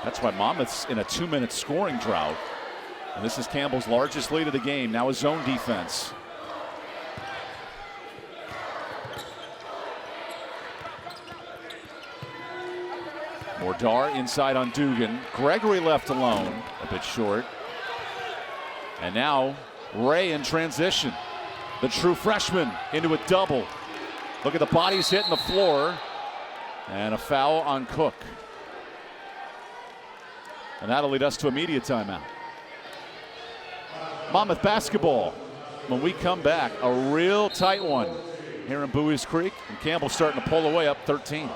That's why Monmouth's in a 2-minute scoring drought, and this is Campbell's largest lead of the game. Now his zone defense. Mordar inside on Dugan. Gregory left alone, a bit short. And now Ray in transition. The true freshman into a double. Look at the bodies hitting the floor. And a foul on Cook. And that'll lead us to a media timeout. Monmouth basketball. When we come back, a real tight one here in Bowie's Creek. And Campbell starting to pull away up 13.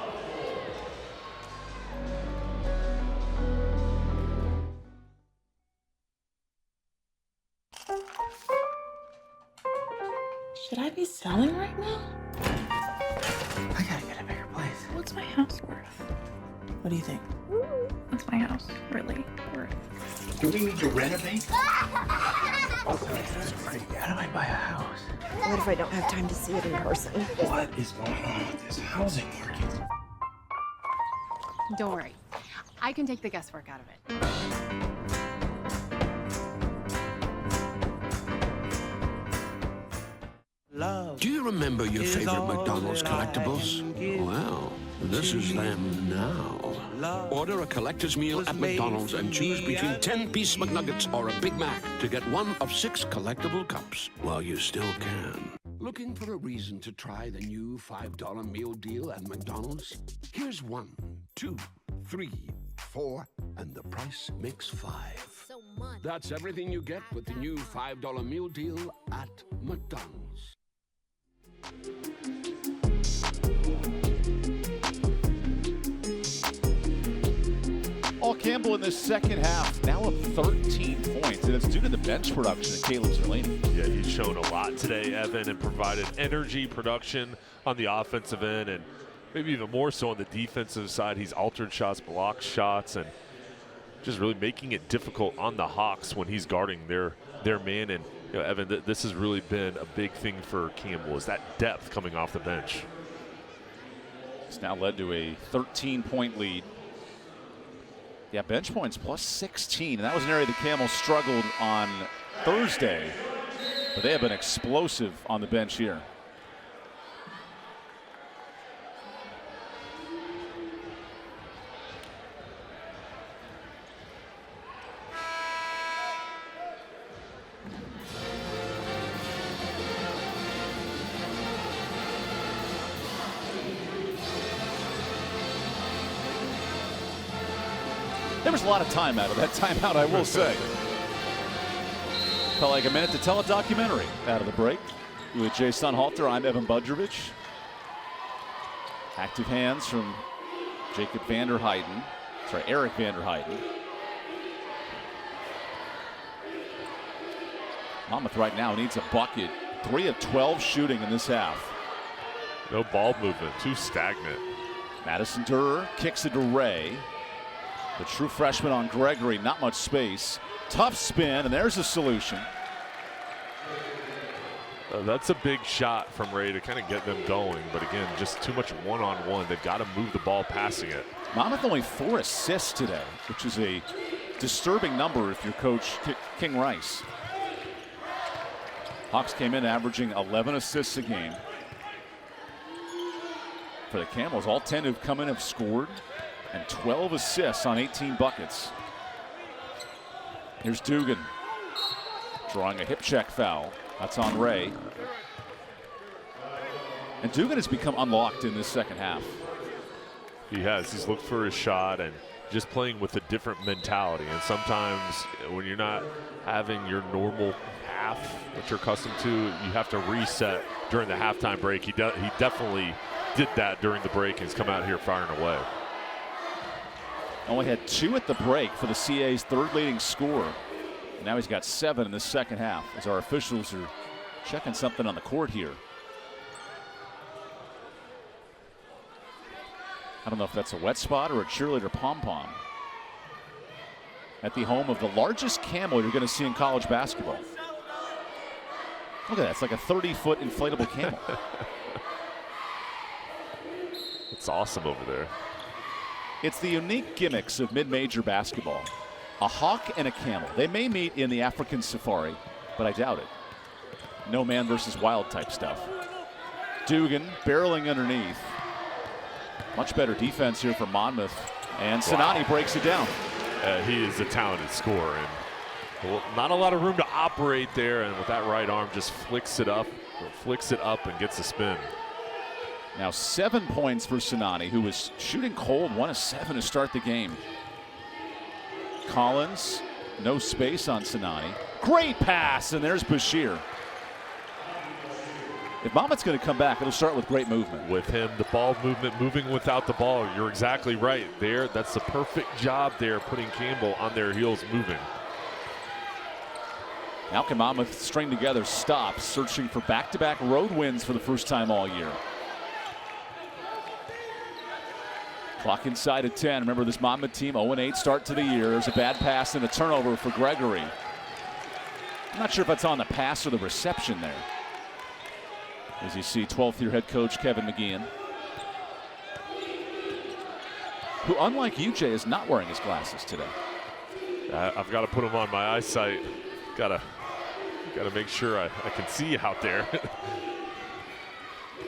Should I be selling right now? I gotta get a bigger place. What's my house worth? What do you think? What's my house really worth? Do we need to renovate? What How do I buy a house? if I don't have time to see it in person? What is going on with this housing market? Don't worry. I can take the guesswork out of it. Do you remember your favorite McDonald's collectibles? Well, this is them now. Order a collector's meal at McDonald's and choose between 10-piece McNuggets or a Big Mac to get one of 6 collectible cups while you still can. Looking for a reason to try the new $5 meal deal at McDonald's? Here's 1, 2, 3, 4, and the price makes 5. That's everything you get with the new $5 meal deal at McDonald's. All Campbell in this second half, now up 13 points, and it's due to the bench production of Caleb Zerlini. Yeah, he's shown a lot today, Evan, and provided energy production on the offensive end, and maybe even more so on the defensive side. He's altered shots, blocked shots, and just really making it difficult on the Hawks when he's guarding their man. And you know, Evan, this has really been a big thing for Campbell, is that depth coming off the bench. It's now led to a 13-point lead. Yeah, bench points plus 16, and that was an area that Campbell struggled on Thursday, but they have been explosive on the bench here. There was a lot of time out of that timeout, I will say. Felt like a minute to tell a documentary out of the break. With Jay Sunhalter, I'm EvanBudrovich. Active hands from Jacob Vanderheiden. Sorry, Eric Vanderheiden. Monmouth right now needs a bucket. 3 of 12 shooting in this half. No ball movement, too stagnant. Madison Durer kicks it to Ray. The true freshman on Gregory, not much space. Tough spin, and there's a solution. That's a big shot from Ray to kind of get them going, but again, just too much one-on-one. They've got to move the ball passing it. Monmouth only 4 assists today, which is a disturbing number if you're Coach King Rice. Hawks came in averaging 11 assists a game. For the Camels, all 10 who've come in have scored, and 12 assists on 18 buckets. Here's Dugan drawing a hip check foul. That's on Ray. And Dugan has become unlocked in this second half. He has. He's looked for his shot and just playing with a different mentality. And sometimes when you're not having your normal half that you're accustomed to, you have to reset during the halftime break. He definitely did that during the break and he's come out here firing away. Only had 2 at the break for the CA's third leading scorer. And now he's got 7 in the second half as our officials are checking something on the court here. I don't know if that's a wet spot or a cheerleader pom-pom. At the home of the largest camel you're going to see in college basketball. Look at that, it's like a 30-foot inflatable camel. It's awesome over there. It's the unique gimmicks of mid-major basketball. A hawk and a camel. They may meet in the African safari, but I doubt it. No man versus wild type stuff. Dugan barreling underneath. Much better defense here for Monmouth. And Sinani breaks it down. He is a talented scorer. And not a lot of room to operate there. And with that right arm, just flicks it up and gets a spin. Now 7 points for Sinani, who was shooting cold, 1 of 7 to start the game. Collins, no space on Sinani. Great pass, and there's Bashir. If Monmouth's going to come back, it'll start with great movement. With him, the ball movement, moving without the ball. You're exactly right there. That's the perfect job there, putting Campbell on their heels moving. Now can Monmouth string together stops, searching for back-to-back road wins for the first time all year. Clock inside at 10. Remember this Monmouth team, 0-8 start to the year. There's a bad pass and a turnover for Gregory. I'm not sure if that's on the pass or the reception there. As you see, 12th year head coach Kevin McGeehan, who, unlike UJ, is not wearing his glasses today. I've got to put them on my eyesight. Got to make sure I can see out there.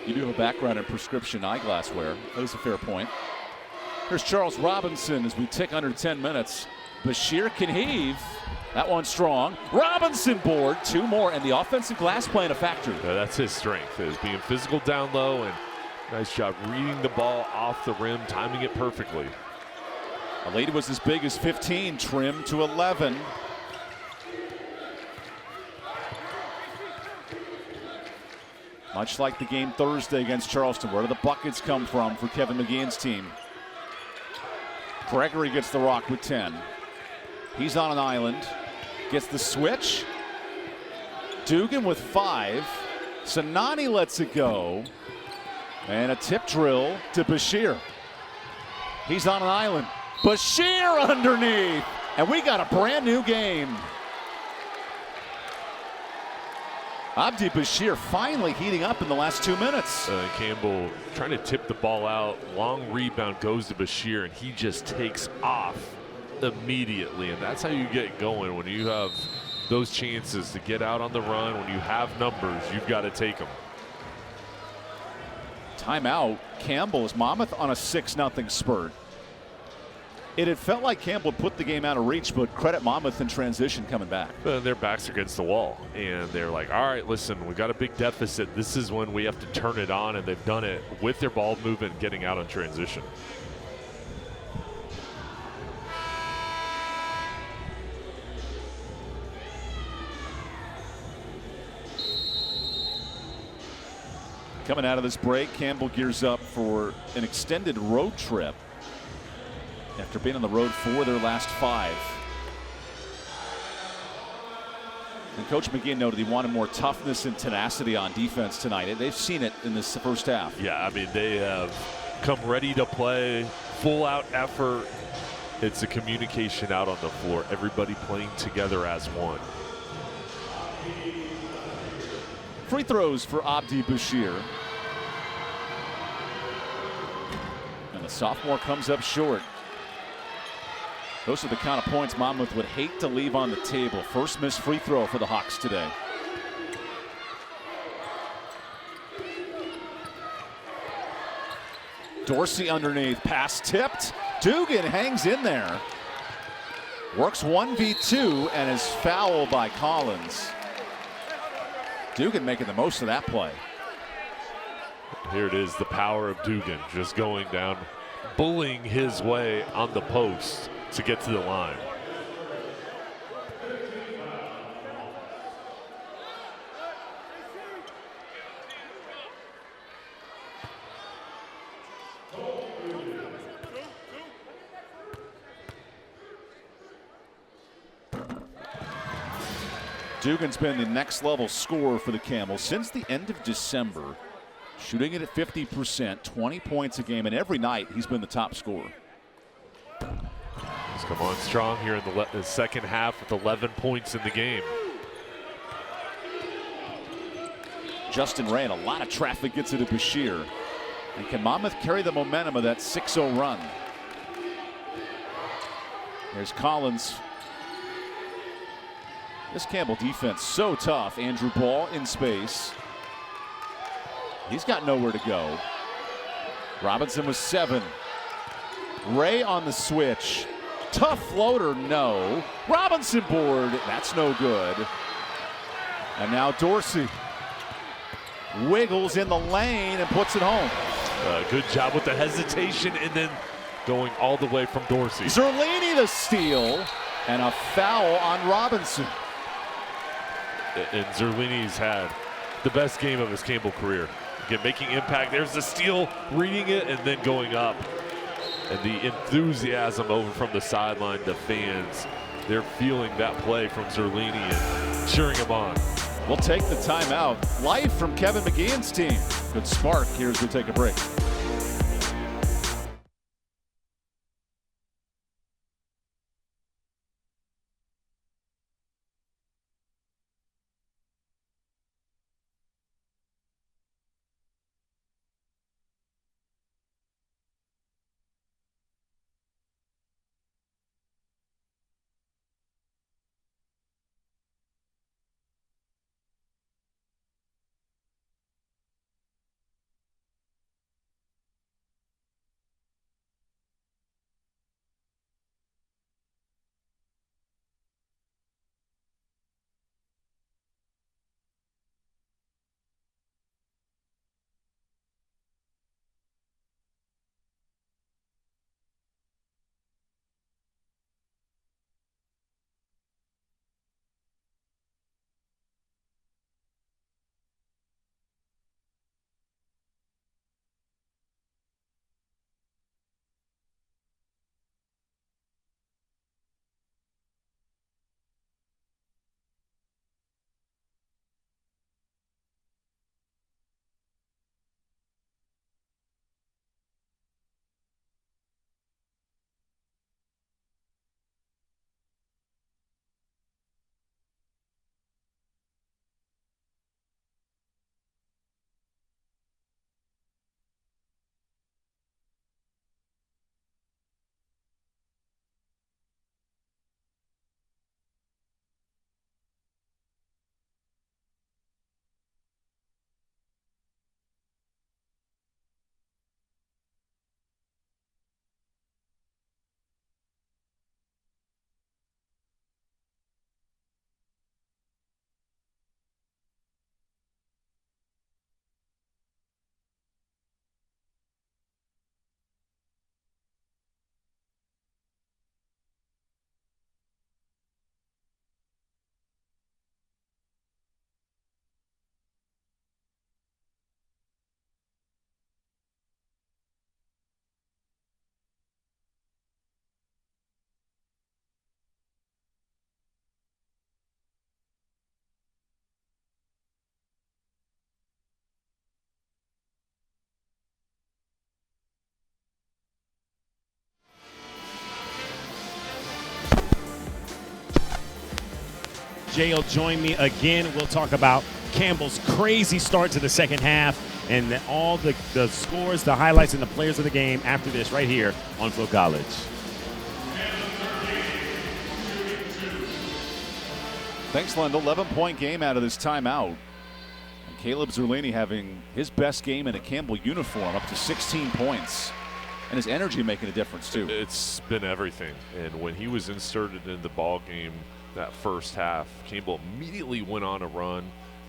You do have a background in prescription eyeglass wear. That is a fair point. Here's Charles Robinson as we tick under 10 minutes. Bashir can heave. That one's strong. Robinson board, 2 more, and the offensive glass playing a factor. That's his strength, is being physical down low, and nice job reading the ball off the rim, timing it perfectly. The lead was as big as 15, trimmed to 11. Much like the game Thursday against Charleston, where do the buckets come from for Kevin McGeehan's team? Gregory gets the rock with 10. He's on an island. Gets the switch. Dugan with 5. Sinani lets it go. And a tip drill to Bashir. He's on an island. Bashir underneath. And we got a brand new game. Abdi Bashir finally heating up in the last 2 minutes. Campbell trying to tip the ball out. Long rebound goes to Bashir, and he just takes off immediately. And that's how you get going when you have those chances to get out on the run. When you have numbers, you've got to take them. Timeout. Campbell is Monmouth on a 6-0 spurt. It had felt like Campbell put the game out of reach, but credit Monmouth in transition coming back. Their backs are against the wall, and they're like, all right, listen, we've got a big deficit. This is when we have to turn it on, and they've done it with their ball movement, getting out on transition. Coming out of this break, Campbell gears up for an extended road trip after being on the road 4 of their last 5. And Coach McGeehan noted he wanted more toughness and tenacity on defense tonight. They've seen it in this first half. Yeah, I mean, they have come ready to play, full out effort. It's a communication out on the floor. Everybody playing together as one. Free throws for Abdi Bashir. And the sophomore comes up short. Those are the kind of points Monmouth would hate to leave on the table. First missed free throw for the Hawks today. Dorsey underneath, pass tipped. Dugan hangs in there. Works 1v2 and is fouled by Collins. Dugan making the most of that play. Here it is, the power of Dugan just going down, bullying his way on the post to get to the line. Dugan's been the next level scorer for the Camels since the end of December, shooting it at 50%, 20 points a game, and every night he's been the top scorer. He's come on strong here in the second half with 11 points in the game. Justin Ray, and a lot of traffic gets it to Bashir. And can Monmouth carry the momentum of that 6-0 run? There's Collins. This Campbell defense so tough. Andrew Ball in space. He's got nowhere to go. Robinson was 7. Ray on the switch. Tough floater, no. Robinson board, that's no good. And now Dorsey wiggles in the lane and puts it home. Good job with the hesitation and then going all the way from Dorsey. Zerlini the steal and a foul on Robinson. And Zerlini's had the best game of his Campbell career. Again, making impact. There's the steal, reading it, and then going up. And the enthusiasm over from the sideline, the fans, they're feeling that play from Zerlini and cheering him on. We'll take the timeout. Live from Kevin McGeehan's team. Good spark here as we take a break. Jay will join me again. We'll talk about Campbell's crazy start to the second half and all the scores, the highlights, and the players of the game after this right here on Flow College. Thanks, Lendl. 11-point game out of this timeout. And Caleb Zerlini having his best game in a Campbell uniform, up to 16 points. And his energy making a difference, too. It's been everything. And when he was inserted in the ball game that first half, Campbell immediately went on a run,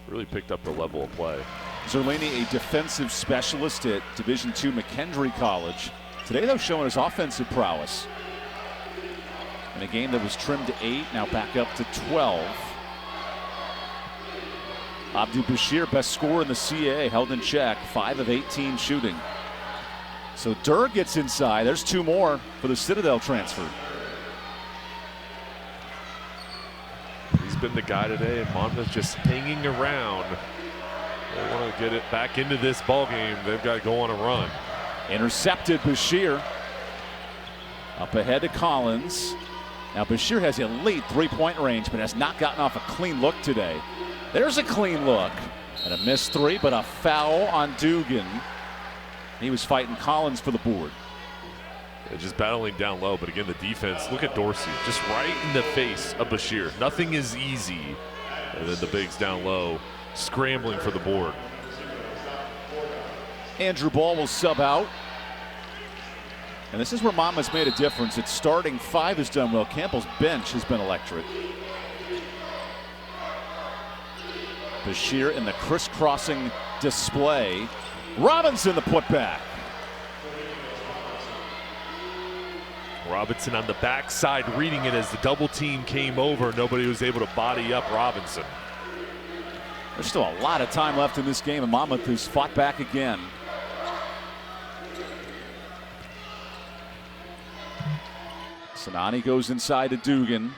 really picked up the level of play. Zerlini, a defensive specialist at Division II McKendree College. Today, though, showing his offensive prowess. In a game that was trimmed to 8, now back up to 12. Abdu Bashir, best scorer in the CAA, held in check, 5 of 18 shooting. So Durr gets inside. There's 2 more for the Citadel transfer. He's been the guy today, and Monmouth just hanging around. They want to get it back into this ball game. They've got to go on a run. Intercepted Bashir. Up ahead to Collins. Now Bashir has elite three-point range, but has not gotten off a clean look today. There's a clean look. And a missed three, but a foul on Dugan. He was fighting Collins for the board. Yeah, just battling down low, but again, the defense, look at Dorsey, just right in the face of Bashir. Nothing is easy. And then the bigs down low, scrambling for the board. Andrew Ball will sub out. And this is where Monmouth's made a difference. Its starting five has done well. Campbell's bench has been electric. Bashir in the crisscrossing display. Robinson the putback. Robinson on the backside reading it as the double team came over. Nobody was able to body up Robinson. There's still a lot of time left in this game, and Monmouth has fought back again. Sinani goes inside to Dugan.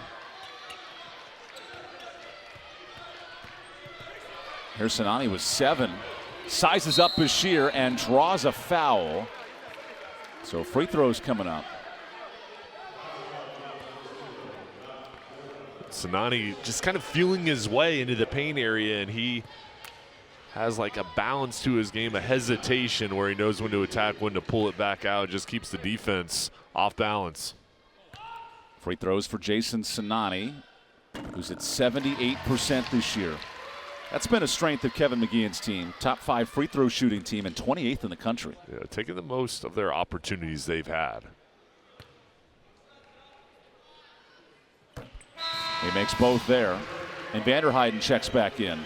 Here's Sinani with 7. Sizes up Bashir and draws a foul. So free throws coming up. Sinani just kind of feeling his way into the paint area, and he has like a balance to his game, a hesitation where he knows when to attack, when to pull it back out, just keeps the defense off balance. Free throws for Jason Sinani, who's at 78% this year. That's been a strength of Kevin McGeehan's team. Top 5 free throw shooting team and 28th in the country. Yeah, taking the most of their opportunities they've had. He makes both there. And Vanderheiden checks back in.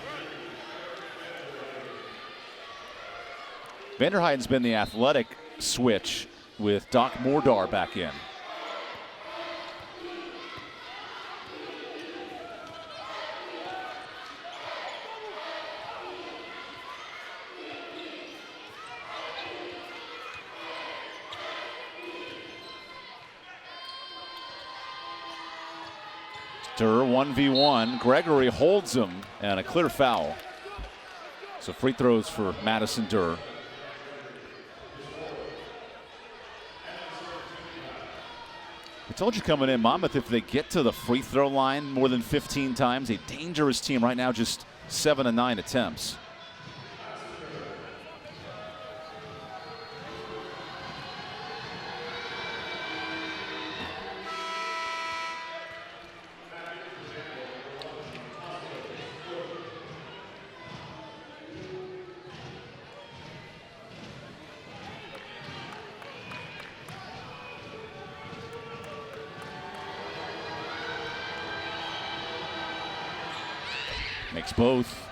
Vanderheiden's been the athletic switch with Doc Mordar back in. Durr 1v1. Gregory holds him and a clear foul. So free throws for Madison Durr. I told you coming in, Monmouth, if they get to the free throw line more than 15 times, a dangerous team. Right now, just 7 of 9 attempts. Makes both.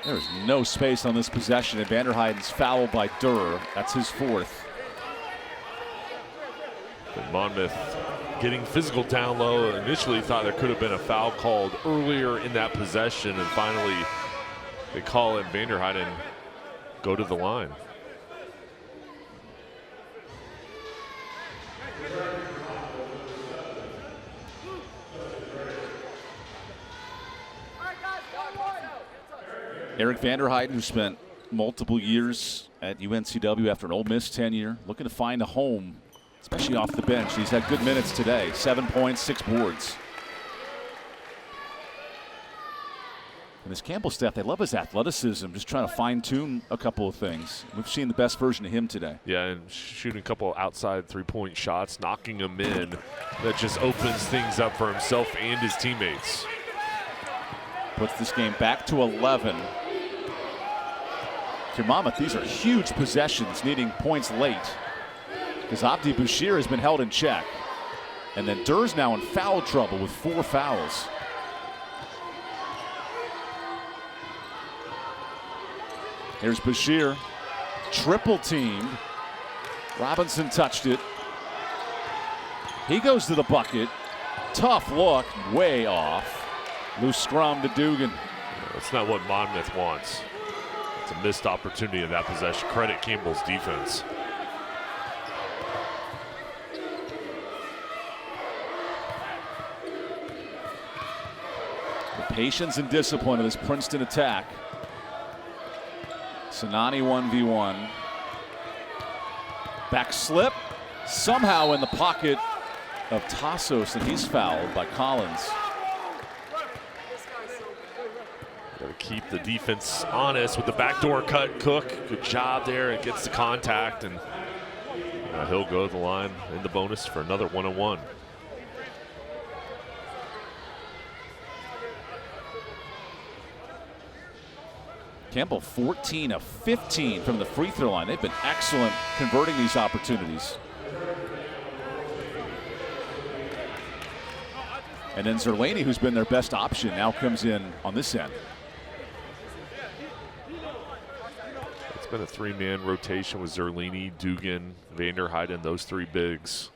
There's no space on this possession, and Vanderheiden's fouled by Durr. That's his 4th. And Monmouth getting physical down low. Initially thought there could have been a foul called earlier in that possession, and finally they call it. Vanderheiden go to the line. Eric Vanderheiden, who spent multiple years at UNCW after an Ole Miss tenure, looking to find a home, especially off the bench. He's had good minutes today. 7 points, 6 boards. And this Campbell staff, they love his athleticism, just trying to fine-tune a couple of things. We've seen the best version of him today. Yeah, and shooting a couple outside three-point shots, knocking them in. That just opens things up for himself and his teammates. Puts this game back to 11. To Monmouth, these are huge possessions, needing points late, because Abdi Bashir has been held in check. And then Durr's now in foul trouble with 4 fouls. Here's Bashir, triple teamed. Robinson touched it. He goes to the bucket. Tough look, way off. Loose scrum to Dugan. That's not what Monmouth wants. It's a missed opportunity in that possession. Credit Campbell's defense. The patience and discipline of this Princeton attack. Sinani 1v1. Back slip. Somehow in the pocket of Tassos, and he's fouled by Collins. Got to keep the defense honest with the backdoor cut. Cook, good job there. It gets the contact, and he'll go to the line in the bonus for another one-on-one. Campbell 14 of 15 from the free throw line. They've been excellent converting these opportunities. And then Zerlani, who's been their best option, now comes in on this end. It's been a three-man rotation with Zerlini, Dugan, Vanderheiden, those three bigs.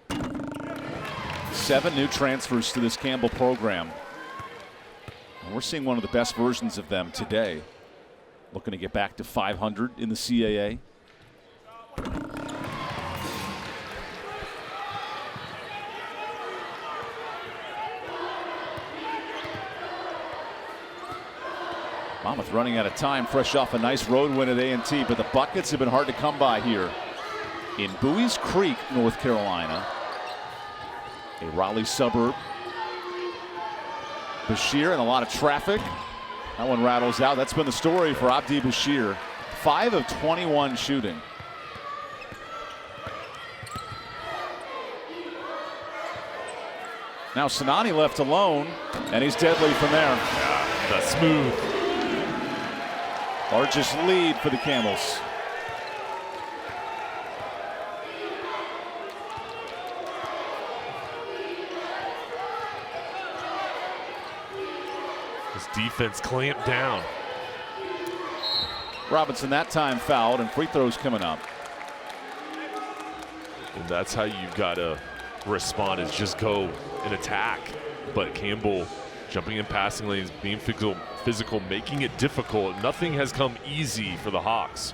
7 new transfers to this Campbell program. And we're seeing one of the best versions of them today. Looking to get back to 500 in the CAA. Monmouth running out of time, fresh off a nice road win at A&T, but the buckets have been hard to come by here in Bowie's Creek, North Carolina, a Raleigh suburb. Bashir and a lot of traffic. That one rattles out. That's been the story for Abdi Bashir. 5 of 21 shooting. Now Sinani left alone, and he's deadly from there. Yeah, that's smooth. Largest lead for the Camels. His defense clamped down. Robinson that time fouled, and free throws coming up. And that's how you've got to respond, is just go and attack. But Campbell jumping in passing lanes, being physical, making it difficult. Nothing has come easy for the Hawks.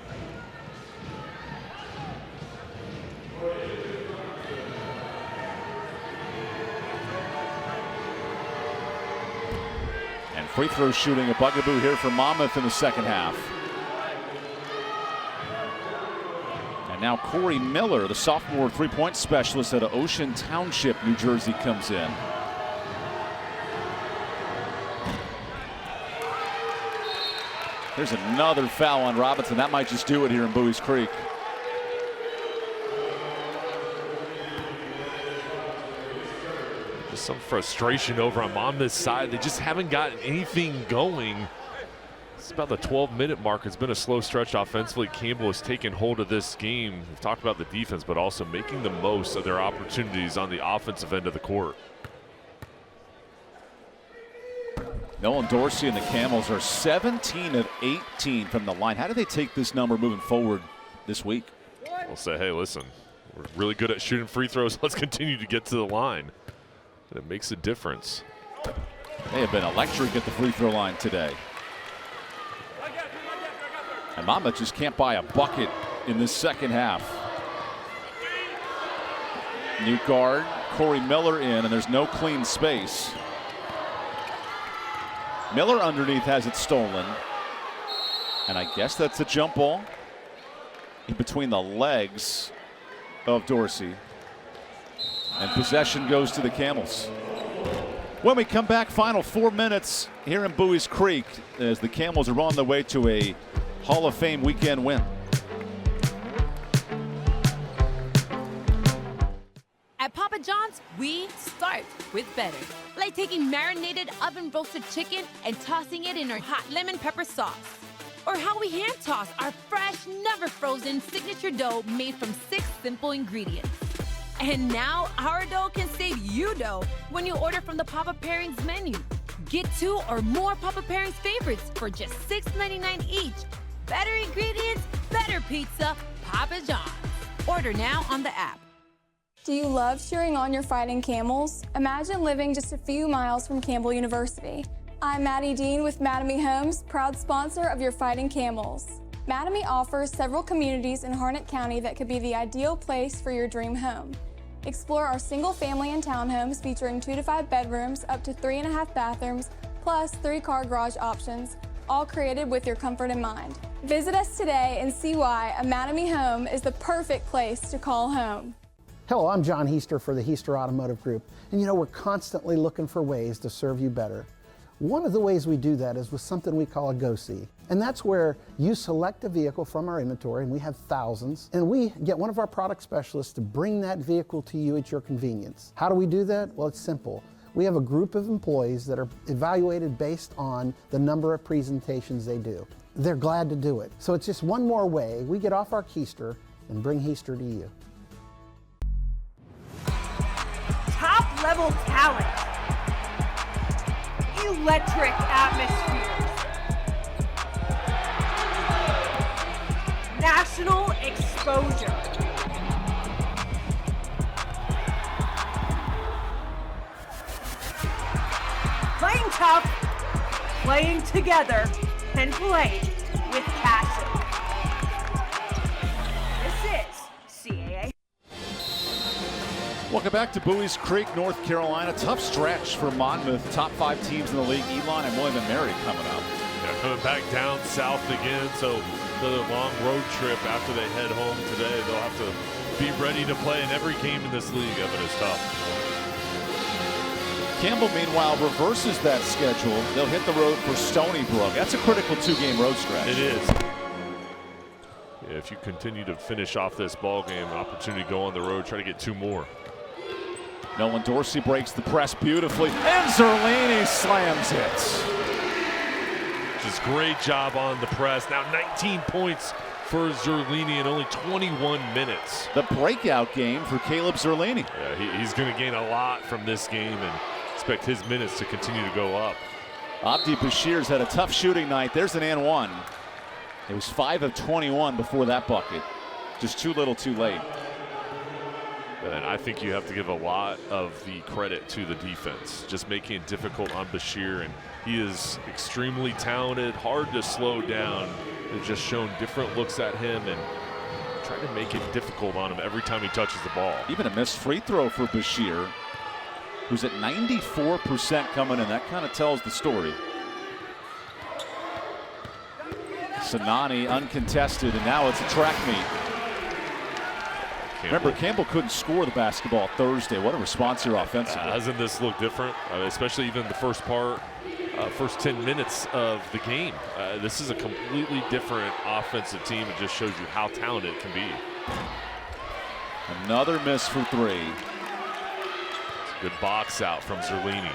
And free throw shooting a bugaboo here for Monmouth in the second half. And now Corey Miller, the sophomore three-point specialist out of Ocean Township, New Jersey, comes in. There's another foul on Robinson. That might just do it here in Bowie's Creek. Just some frustration over on Monmouth's side. They just haven't gotten anything going. It's about the 12-minute mark. It's been a slow stretch offensively. Campbell has taken hold of this game. We've talked about the defense, but also making the most of their opportunities on the offensive end of the court. Nolan Dorsey and the Camels are 17 of 18 from the line. How do they take this number moving forward this week? We'll say, hey, listen, we're really good at shooting free throws. Let's continue to get to the line. And it makes a difference. They have been electric at the free throw line today. And Monmouth just can't buy a bucket in this second half. New guard, Corey Miller in, and there's no clean space. Miller underneath has it stolen. And I guess that's a jump ball in between the legs of Dorsey. And possession goes to the Camels. When we come back, final 4 minutes here in Bowie's Creek as the Camels are on their way to a Hall of Fame weekend win. At Papa John's, we start with better. Like taking marinated oven roasted chicken and tossing it in our hot lemon pepper sauce. Or how we hand toss our fresh, never frozen signature dough made from 6 simple ingredients. And now our dough can save you dough when you order from the Papa Pairings menu. Get 2 or more Papa Pairings favorites for just $6.99 each. Better ingredients, better pizza, Papa John's. Order now on the app. Do you love cheering on your fighting camels? Imagine living just a few miles from Campbell University. I'm Maddie Dean with Mattamy Homes, proud sponsor of your fighting camels. Mattamy offers several communities in Harnett County that could be the ideal place for your dream home. Explore our single family and townhomes featuring 2 to 5 bedrooms, up to 3.5 bathrooms, plus 3-car garage options, all created with your comfort in mind. Visit us today and see why a Mattamy home is the perfect place to call home. Hello, I'm John Heister for the Heister Automotive Group, and you know we're constantly looking for ways to serve you better. One of the ways we do that is with something we call a Go-See, and that's where you select a vehicle from our inventory, and we have thousands, and we get one of our product specialists to bring that vehicle to you at your convenience. How do we do that? Well, it's simple. We have a group of employees that are evaluated based on the number of presentations they do. They're glad to do it. So it's just one more way we get off our keister and bring Heister to you. Top level talent. Electric atmospheres. National exposure. Playing tough, playing together, and playing with passion. This is CAA. Welcome back to Bowie's Creek, North Carolina. Tough stretch for Monmouth. Top 5 teams in the league. Elon and William & Mary coming up. Yeah, coming back down south again, so another long road trip after they head home today. They'll have to be ready to play in every game in this league. Evan is tough. Campbell, meanwhile, reverses that schedule. They'll hit the road for Stony Brook. That's a critical 2-game road stretch. It is. Yeah, if you continue to finish off this ball game, an opportunity to go on the road, try to get 2 more. Nolan Dorsey breaks the press beautifully, and Zerlini slams it. Just great job on the press. Now 19 points for Zerlini in only 21 minutes. The breakout game for Caleb Zerlini. Yeah, he's going to gain a lot from this game and expect his minutes to continue to go up. Abdi Bashir's had a tough shooting night. There's an and one. It was 5 of 21 before that bucket. Just too little too late. And I think you have to give a lot of the credit to the defense, just making it difficult on Bashir. And he is extremely talented, hard to slow down. They've just shown different looks at him and trying to make it difficult on him every time he touches the ball. Even a missed free throw for Bashir, who's at 94% coming in. That kind of tells the story. Sinani uncontested, and now it's a track meet. Remember, Campbell couldn't score the basketball Thursday. What a response here offensively. Hasn't this looked different? Especially even the first part, first 10 minutes of the game. This is a completely different offensive team. It just shows you how talented it can be. Another miss for 3. It's a good box out from Zerlini.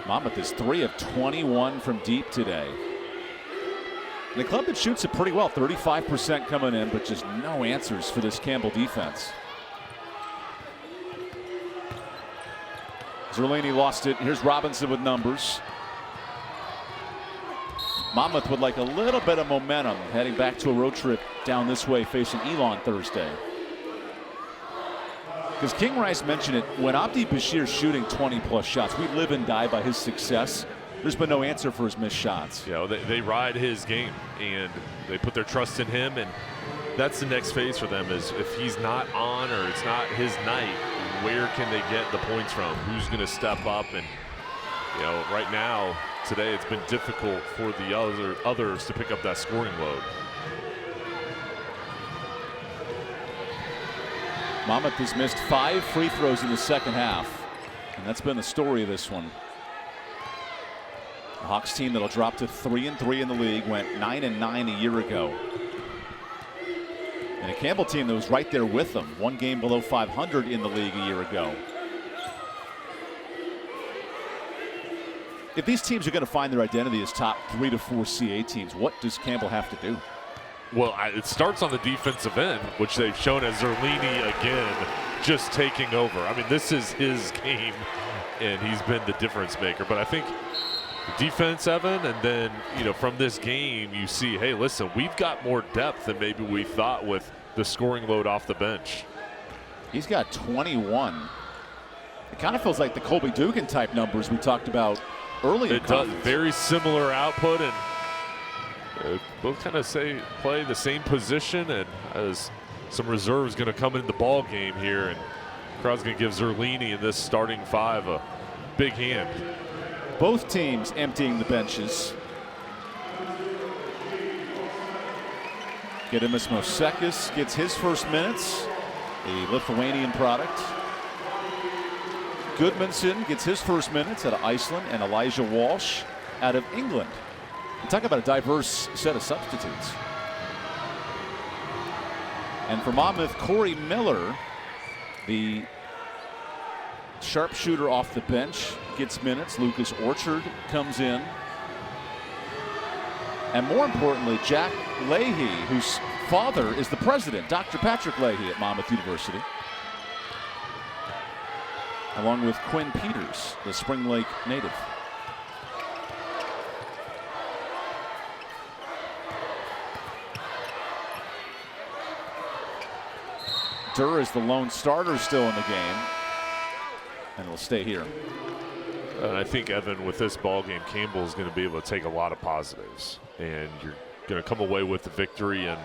Monmouth is 3 of 21 from deep today. And the club that shoots it pretty well, 35% coming in, but just no answers for this Campbell defense. Zerlini lost it. Here's Robinson with numbers. Monmouth would like a little bit of momentum heading back to a road trip down this way facing Elon Thursday. Because King Rice mentioned it, when Abdi Bashir's shooting 20-plus shots, we live and die by his success. There's been no answer for his missed shots. You know, they ride his game and they put their trust in him, and that's the next phase for them. Is if he's not on or it's not his night, where can they get the points from? Who's going to step up? And you know, right now, today, it's been difficult for the others to pick up that scoring load. Monmouth has missed 5 free throws in the second half, and that's been the story of this one. The Hawks team that'll drop to 3-3 in the league went 9-9 a year ago. And a Campbell team that was right there with them, 1 game below 500 in the league a year ago. If these teams are going to find their identity as top 3 to 4 CA teams, what does Campbell have to do? Well, it starts on the defensive end, which they've shown as Zerlini again, just taking over. I mean, this is his game, and he's been the difference maker. But I think defense, Evan, and then, you know, from this game, you see, hey, listen, we've got more depth than maybe we thought with the scoring load off the bench. He's got 21. It kind of feels like the Colby Dugan type numbers we talked about earlier. It does. Very similar output, and both kind of play the same position, and as some reserves going to come into the ball game here, and crowd's going to give Zerlini in this starting five a big hand. Both teams emptying the benches. Gedimis Mosekis gets his first minutes, a Lithuanian product. Gudmundsson gets his first minutes out of Iceland, and Elijah Walsh out of England. You talk about a diverse set of substitutes. And for Monmouth, Corey Miller, the sharpshooter off the bench, gets minutes. Lucas Orchard comes in. And more importantly, Jack Leahy, whose father is the president, Dr. Patrick Leahy at Monmouth University, along with Quinn Peters, the Spring Lake native. Durr is the lone starter still in the game, and will stay here. And I think, Evan, with this ball game, Campbell is going to be able to take a lot of positives, and you're going to come away with the victory. And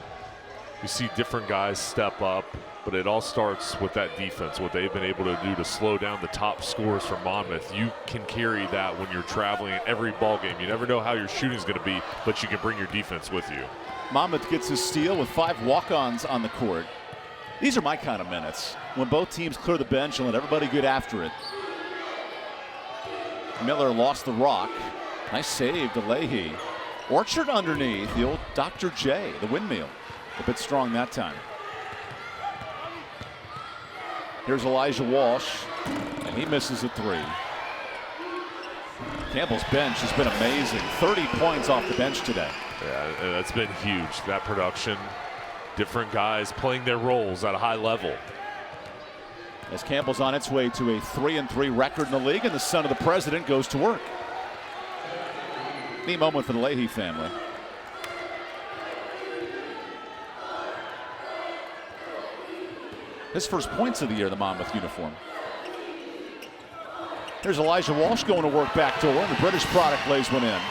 you see different guys step up, but it all starts with that defense, what they've been able to do to slow down the top scorers for Monmouth. You can carry that when you're traveling in every ball game. You never know how your shooting is going to be, but you can bring your defense with you. Monmouth gets his steal with 5 walk-ons on the court. These are my kind of minutes, when both teams clear the bench and let everybody get after it. Miller lost the rock. Nice save to Leahy. Orchard underneath, the old Dr. J, the windmill. A bit strong that time. Here's Elijah Walsh, and he misses a 3. Campbell's bench has been amazing. 30 points off the bench today. Yeah, that's been huge. That production, different guys playing their roles at a high level. As Campbell's on its way to a 3-3 record in the league, and the son of the president goes to work. Neat moment for the Leahy family. His first points of the year in the Monmouth uniform. Here's Elijah Walsh going to work backdoor, and the British product lays one in.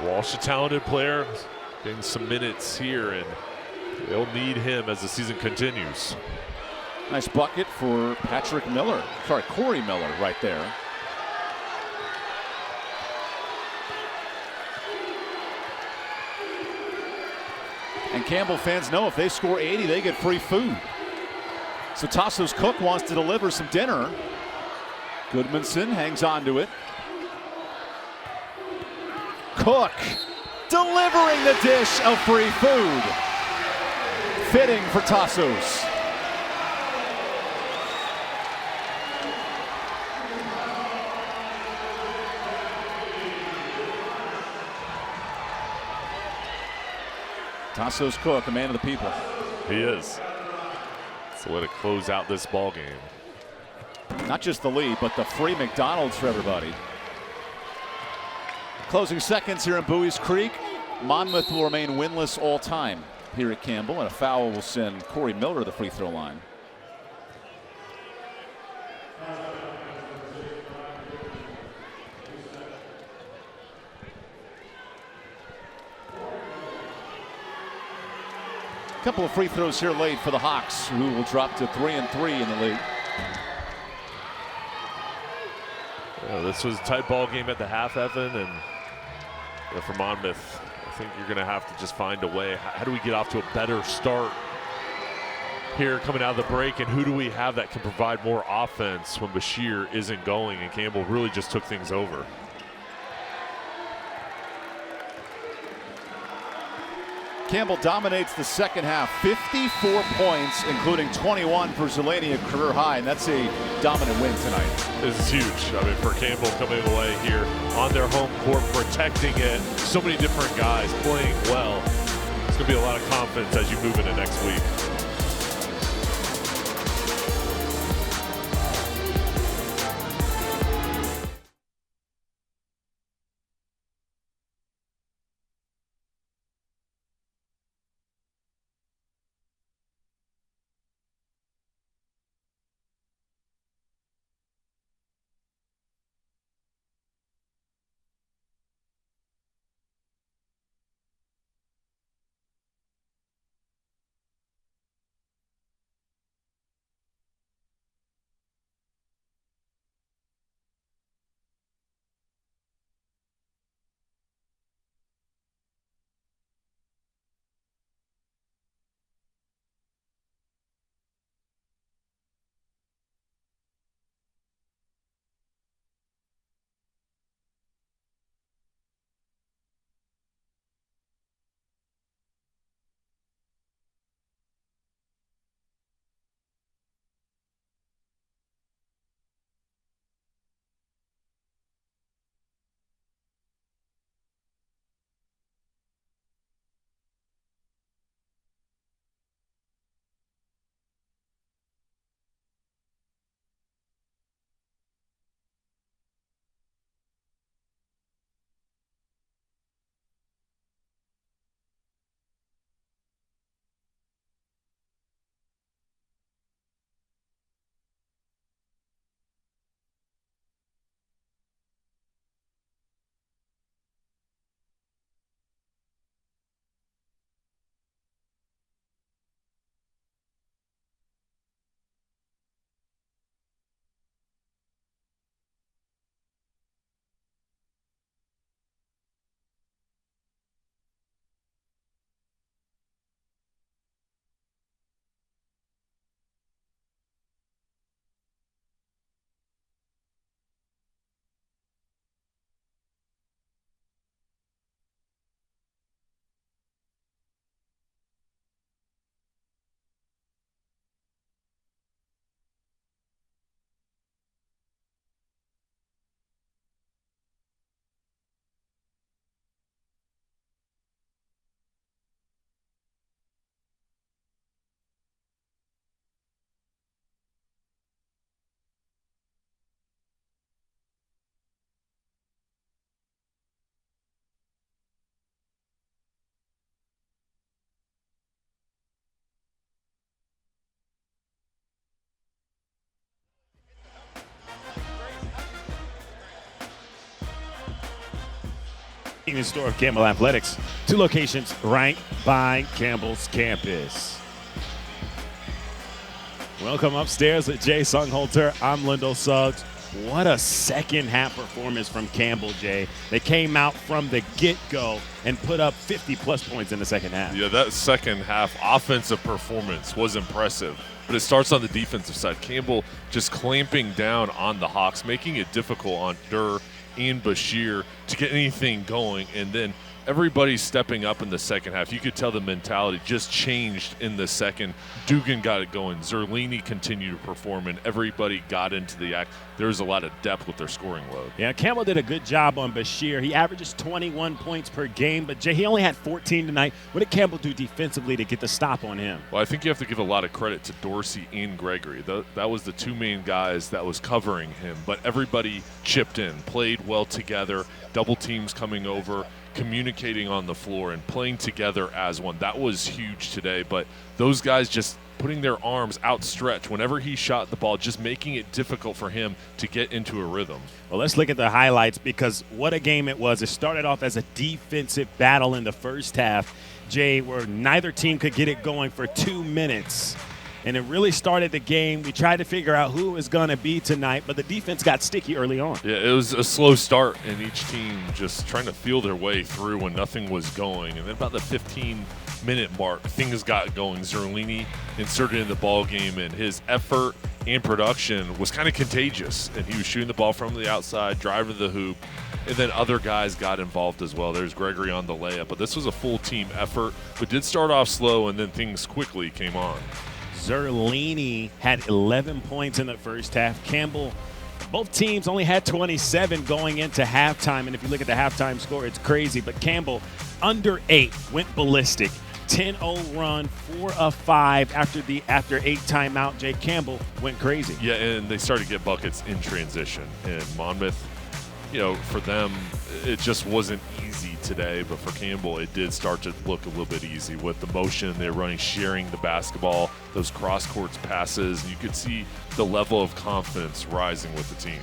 Walsh, a talented player, getting some minutes here, and they'll need him as the season continues. Nice bucket for Patrick Miller. Sorry, Corey Miller right there. And Campbell fans know if they score 80, they get free food. So Tassos Cook wants to deliver some dinner. Gudmundsson hangs on to it. Cook delivering the dish of free food. Fitting for Tassos. Tassos Cook, a man of the people. He is. It's a way to close out this ball game. Not just the lead, but the free McDonald's for everybody. Closing seconds here in Bowie's Creek. Monmouth will remain winless all time here at Campbell, and a foul will send Corey Miller to the free throw line. A couple of free throws here late for the Hawks, who will drop to 3-3 in the league. Yeah, this was a tight ball game at the half, Evan, and for Monmouth, I think you're going to have to just find a way. How do we get off to a better start here coming out of the break, and who do we have that can provide more offense when Bashir isn't going, and Campbell really just took things over. Campbell dominates the second half, 54 points, including 21 for Zelania, career high, and that's a dominant win tonight. This is huge. I mean, for Campbell coming away here on their home court, protecting it, so many different guys playing well. It's going to be a lot of confidence as you move into next week. In store of Campbell Athletics, 2 locations ranked by Campbell's campus. Welcome upstairs with Jay Sungholter. I'm Lyndall Suggs. What a second-half performance from Campbell, Jay. They came out from the get-go and put up 50-plus points in the second half. Yeah, that second-half offensive performance was impressive. But it starts on the defensive side. Campbell just clamping down on the Hawks, making it difficult on Durr and Bashir to get anything going, and then everybody stepping up in the second half. You could tell the mentality just changed in the second. Dugan got it going. Zerlini continued to perform, and everybody got into the act. There was a lot of depth with their scoring load. Yeah, Campbell did a good job on Bashir. He averages 21 points per game, but Jay, he only had 14 tonight. What did Campbell do defensively to get the stop on him? Well, I think you have to give a lot of credit to Dorsey and Gregory. That was the 2 main guys that was covering him, but everybody chipped in, played well together, double teams coming over, communicating on the floor and playing together as one. That was huge today, but those guys just putting their arms outstretched whenever he shot the ball, just making it difficult for him to get into a rhythm. Well, let's look at the highlights, because what a game it was. It started off as a defensive battle in the first half, Jay, where neither team could get it going for 2 minutes. And it really started the game. We tried to figure out who it was going to be tonight, but the defense got sticky early on. Yeah, it was a slow start, and each team just trying to feel their way through when nothing was going. And then about the 15-minute mark, things got going. Zerlini inserted in the ball game, and his effort and production was kind of contagious. And he was shooting the ball from the outside, driving to the hoop, and then other guys got involved as well. There's Gregory on the layup, but this was a full team effort, but did start off slow, and then things quickly came on. Zerlini had 11 points in the first half. Campbell, both teams only had 27 going into halftime. And if you look at the halftime score, it's crazy. But Campbell, under 8, went ballistic. 10-0 run, 4 of 5 after 8 timeout. Jay, Campbell went crazy. Yeah, and they started to get buckets in transition. And Monmouth, for them, it just wasn't easy today, but for Campbell, it did start to look a little bit easy with the motion they're running, sharing the basketball, those cross-court passes. You could see the level of confidence rising with the team.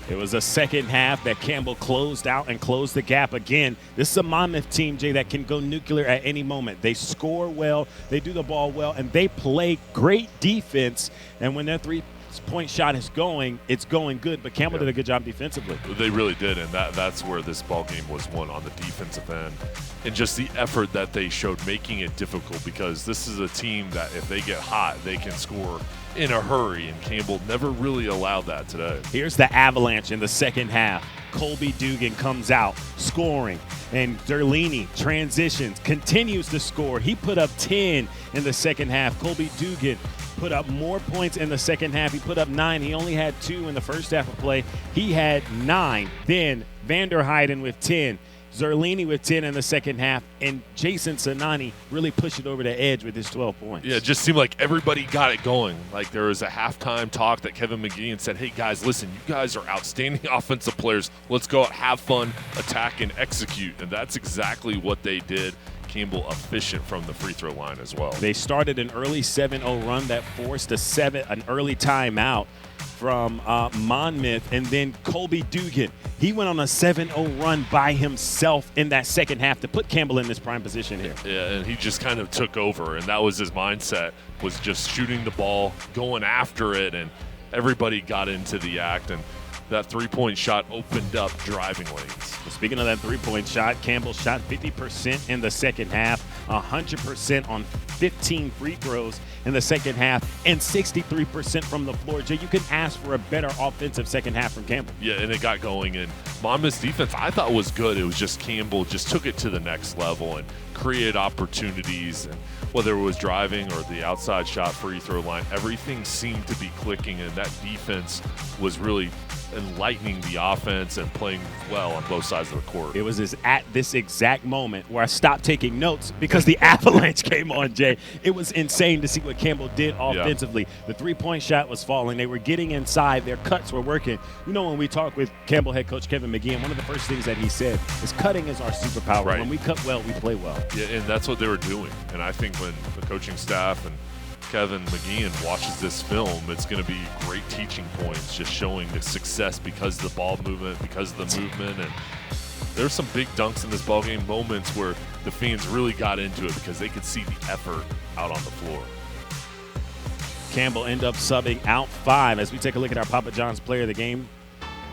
It was a second half that Campbell closed out and closed the gap again. This is a Monmouth team, Jay, that can go nuclear at any moment. They score well, they do the ball well, and they play great defense. And when their three-point shot is going, it's going good. But Campbell did a good job defensively. They really did, and that's where this ball game was won, on the defensive end. And just the effort that they showed, making it difficult, because this is a team that if they get hot, they can score in a hurry, and Campbell never really allowed that today. Here's the avalanche in the second half. Colby Dugan comes out scoring, and Zerlini transitions, continues to score. He put up 10 in the second half. Colby Dugan put up more points in the second half. He put up 9. He only had 2 in the first half of play. He had 9. Then Vanderheiden with 10. Zerlini with 10 in the second half, and Jason Sanani really pushed it over the edge with his 12 points. Yeah, it just seemed like everybody got it going. Like there was a halftime talk that Kevin McGeehan said, hey guys, listen, you guys are outstanding offensive players. Let's go out, have fun, attack, and execute. And that's exactly what they did. Campbell efficient from the free throw line as well. They started an early 7-0 run that forced an early timeout from Monmouth, and then Colby Dugan, he went on a 7-0 run by himself in that second half to put Campbell in this prime position here. Yeah, and he just kind of took over, and that was his mindset, was just shooting the ball, going after it, and everybody got into the act, and that three-point shot opened up driving lanes. Well, speaking of that three-point shot, Campbell shot 50% in the second half, 100% on 15 free throws in the second half, and 63% from the floor. Jay, you can ask for a better offensive second half from Campbell. Yeah, and it got going, and Monmouth's defense I thought was good. It was just Campbell just took it to the next level and created opportunities, and whether it was driving or the outside shot, free throw line, everything seemed to be clicking, and that defense was really enlightening the offense and playing well on both sides of the court. It was at this exact moment where I stopped taking notes because the avalanche came on, Jay. It was insane to see what Campbell did offensively. Yeah. The three-point shot was falling. They were getting inside. Their cuts were working. You know, when we talk with Campbell head coach Kevin McGeehan, one of the first things that he said is cutting is our superpower. Right. When we cut well, we play well. Yeah, and that's what they were doing. And I think when the coaching staff and Kevin McGeehan watches this film, it's going to be great teaching points, just showing the success because of the ball movement, because of the movement, and There's some big dunks in this ballgame, moments where the fans really got into it because they could see the effort out on the floor. Campbell end up subbing out 5 as we take a look at our Papa John's player of the game.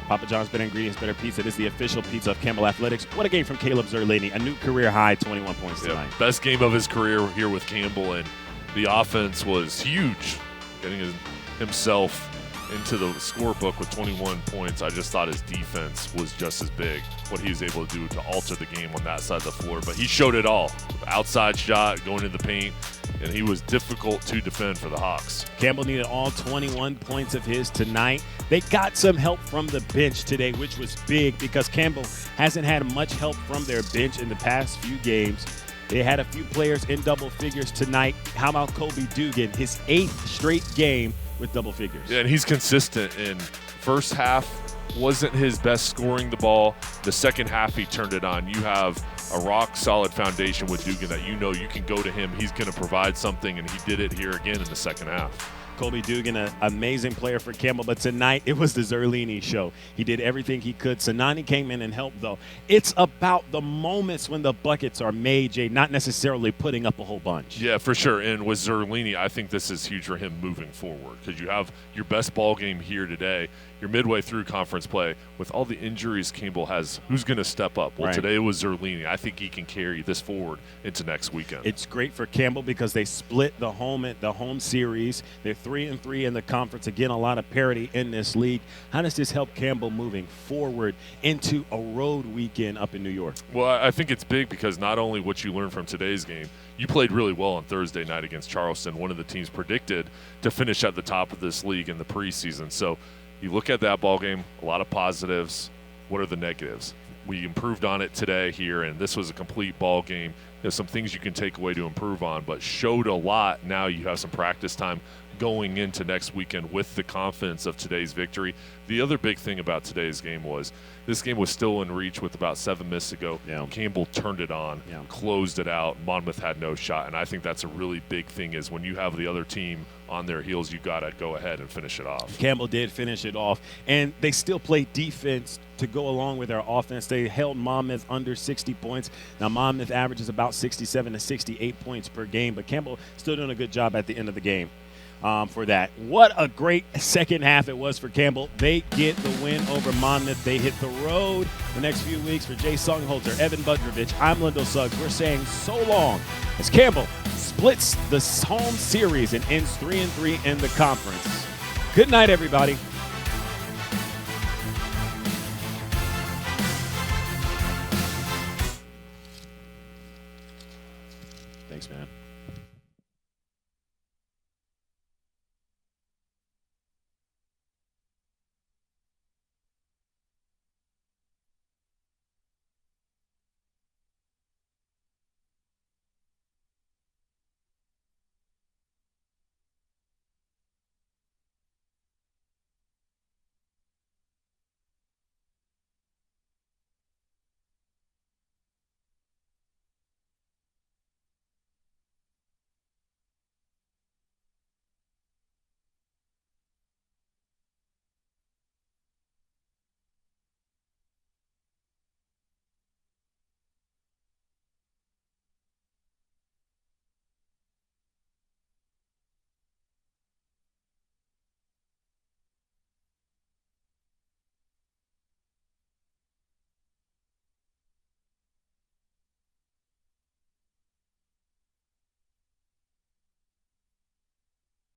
Papa John's Better Ingredients, Better Pizza. It is the official pizza of Campbell Athletics. What a game from Caleb Zerlini. A new career high, 21 points tonight. Best game of his career here with Campbell, and the offense was huge, getting himself into the scorebook with 21 points. I just thought his defense was just as big, what he was able to do to alter the game on that side of the floor. But he showed it all. Outside shot, going into the paint, and he was difficult to defend for the Hawks. Campbell needed all 21 points of his tonight. They got some help from the bench today, which was big because Campbell hasn't had much help from their bench in the past few games. They had a few players in double figures tonight. How about Kobe Dugan, his 8th straight game with double figures? Yeah, and he's consistent. In first half, wasn't his best scoring the ball. The second half, he turned it on. You have a rock-solid foundation with Dugan that you know you can go to him. He's going to provide something, and he did it here again in the second half. Kobe Dugan, an amazing player for Campbell, but tonight it was the Zerlini show. He did everything he could. Sanani came in and helped, though. It's about the moments when the buckets are made, Jay, not necessarily putting up a whole bunch. Yeah, for sure. And with Zerlini, I think this is huge for him moving forward because you have your best ball game here today. You're midway through conference play. With all the injuries Campbell has, who's going to step up? Well, today it was Zerlini. I think he can carry this forward into next weekend. It's great for Campbell because they split the home series. They're 3-3 in the conference. Again, a lot of parity in this league. How does this help Campbell moving forward into a road weekend up in New York? Well, I think it's big because not only what you learned from today's game, you played really well on Thursday night against Charleston, one of the teams predicted to finish at the top of this league in the preseason. So you look at that ball game, a lot of positives. What are the negatives? We improved on it today here, and this was a complete ball game. There's some things you can take away to improve on, but showed a lot. Now you have some practice time going into next weekend with the confidence of today's victory. The other big thing about today's game was this game was still in reach with about 7 minutes to go. Campbell turned it on, closed it out. Monmouth had no shot, and I think that's a really big thing is when you have the other team on their heels, you got to go ahead and finish it off. Campbell did finish it off, and they still played defense to go along with their offense. They held Monmouth under 60 points. Now, Monmouth averages about 67 to 68 points per game, but Campbell still doing a good job at the end of the game. For that. What a great second half it was for Campbell. They get the win over Monmouth. They hit the road the next few weeks. For Jay Songholter, EvanBudrovich, I'm Lindo Suggs. We're saying so long as Campbell splits the home series and ends 3-3 in the conference. Good night, everybody. Thanks, man.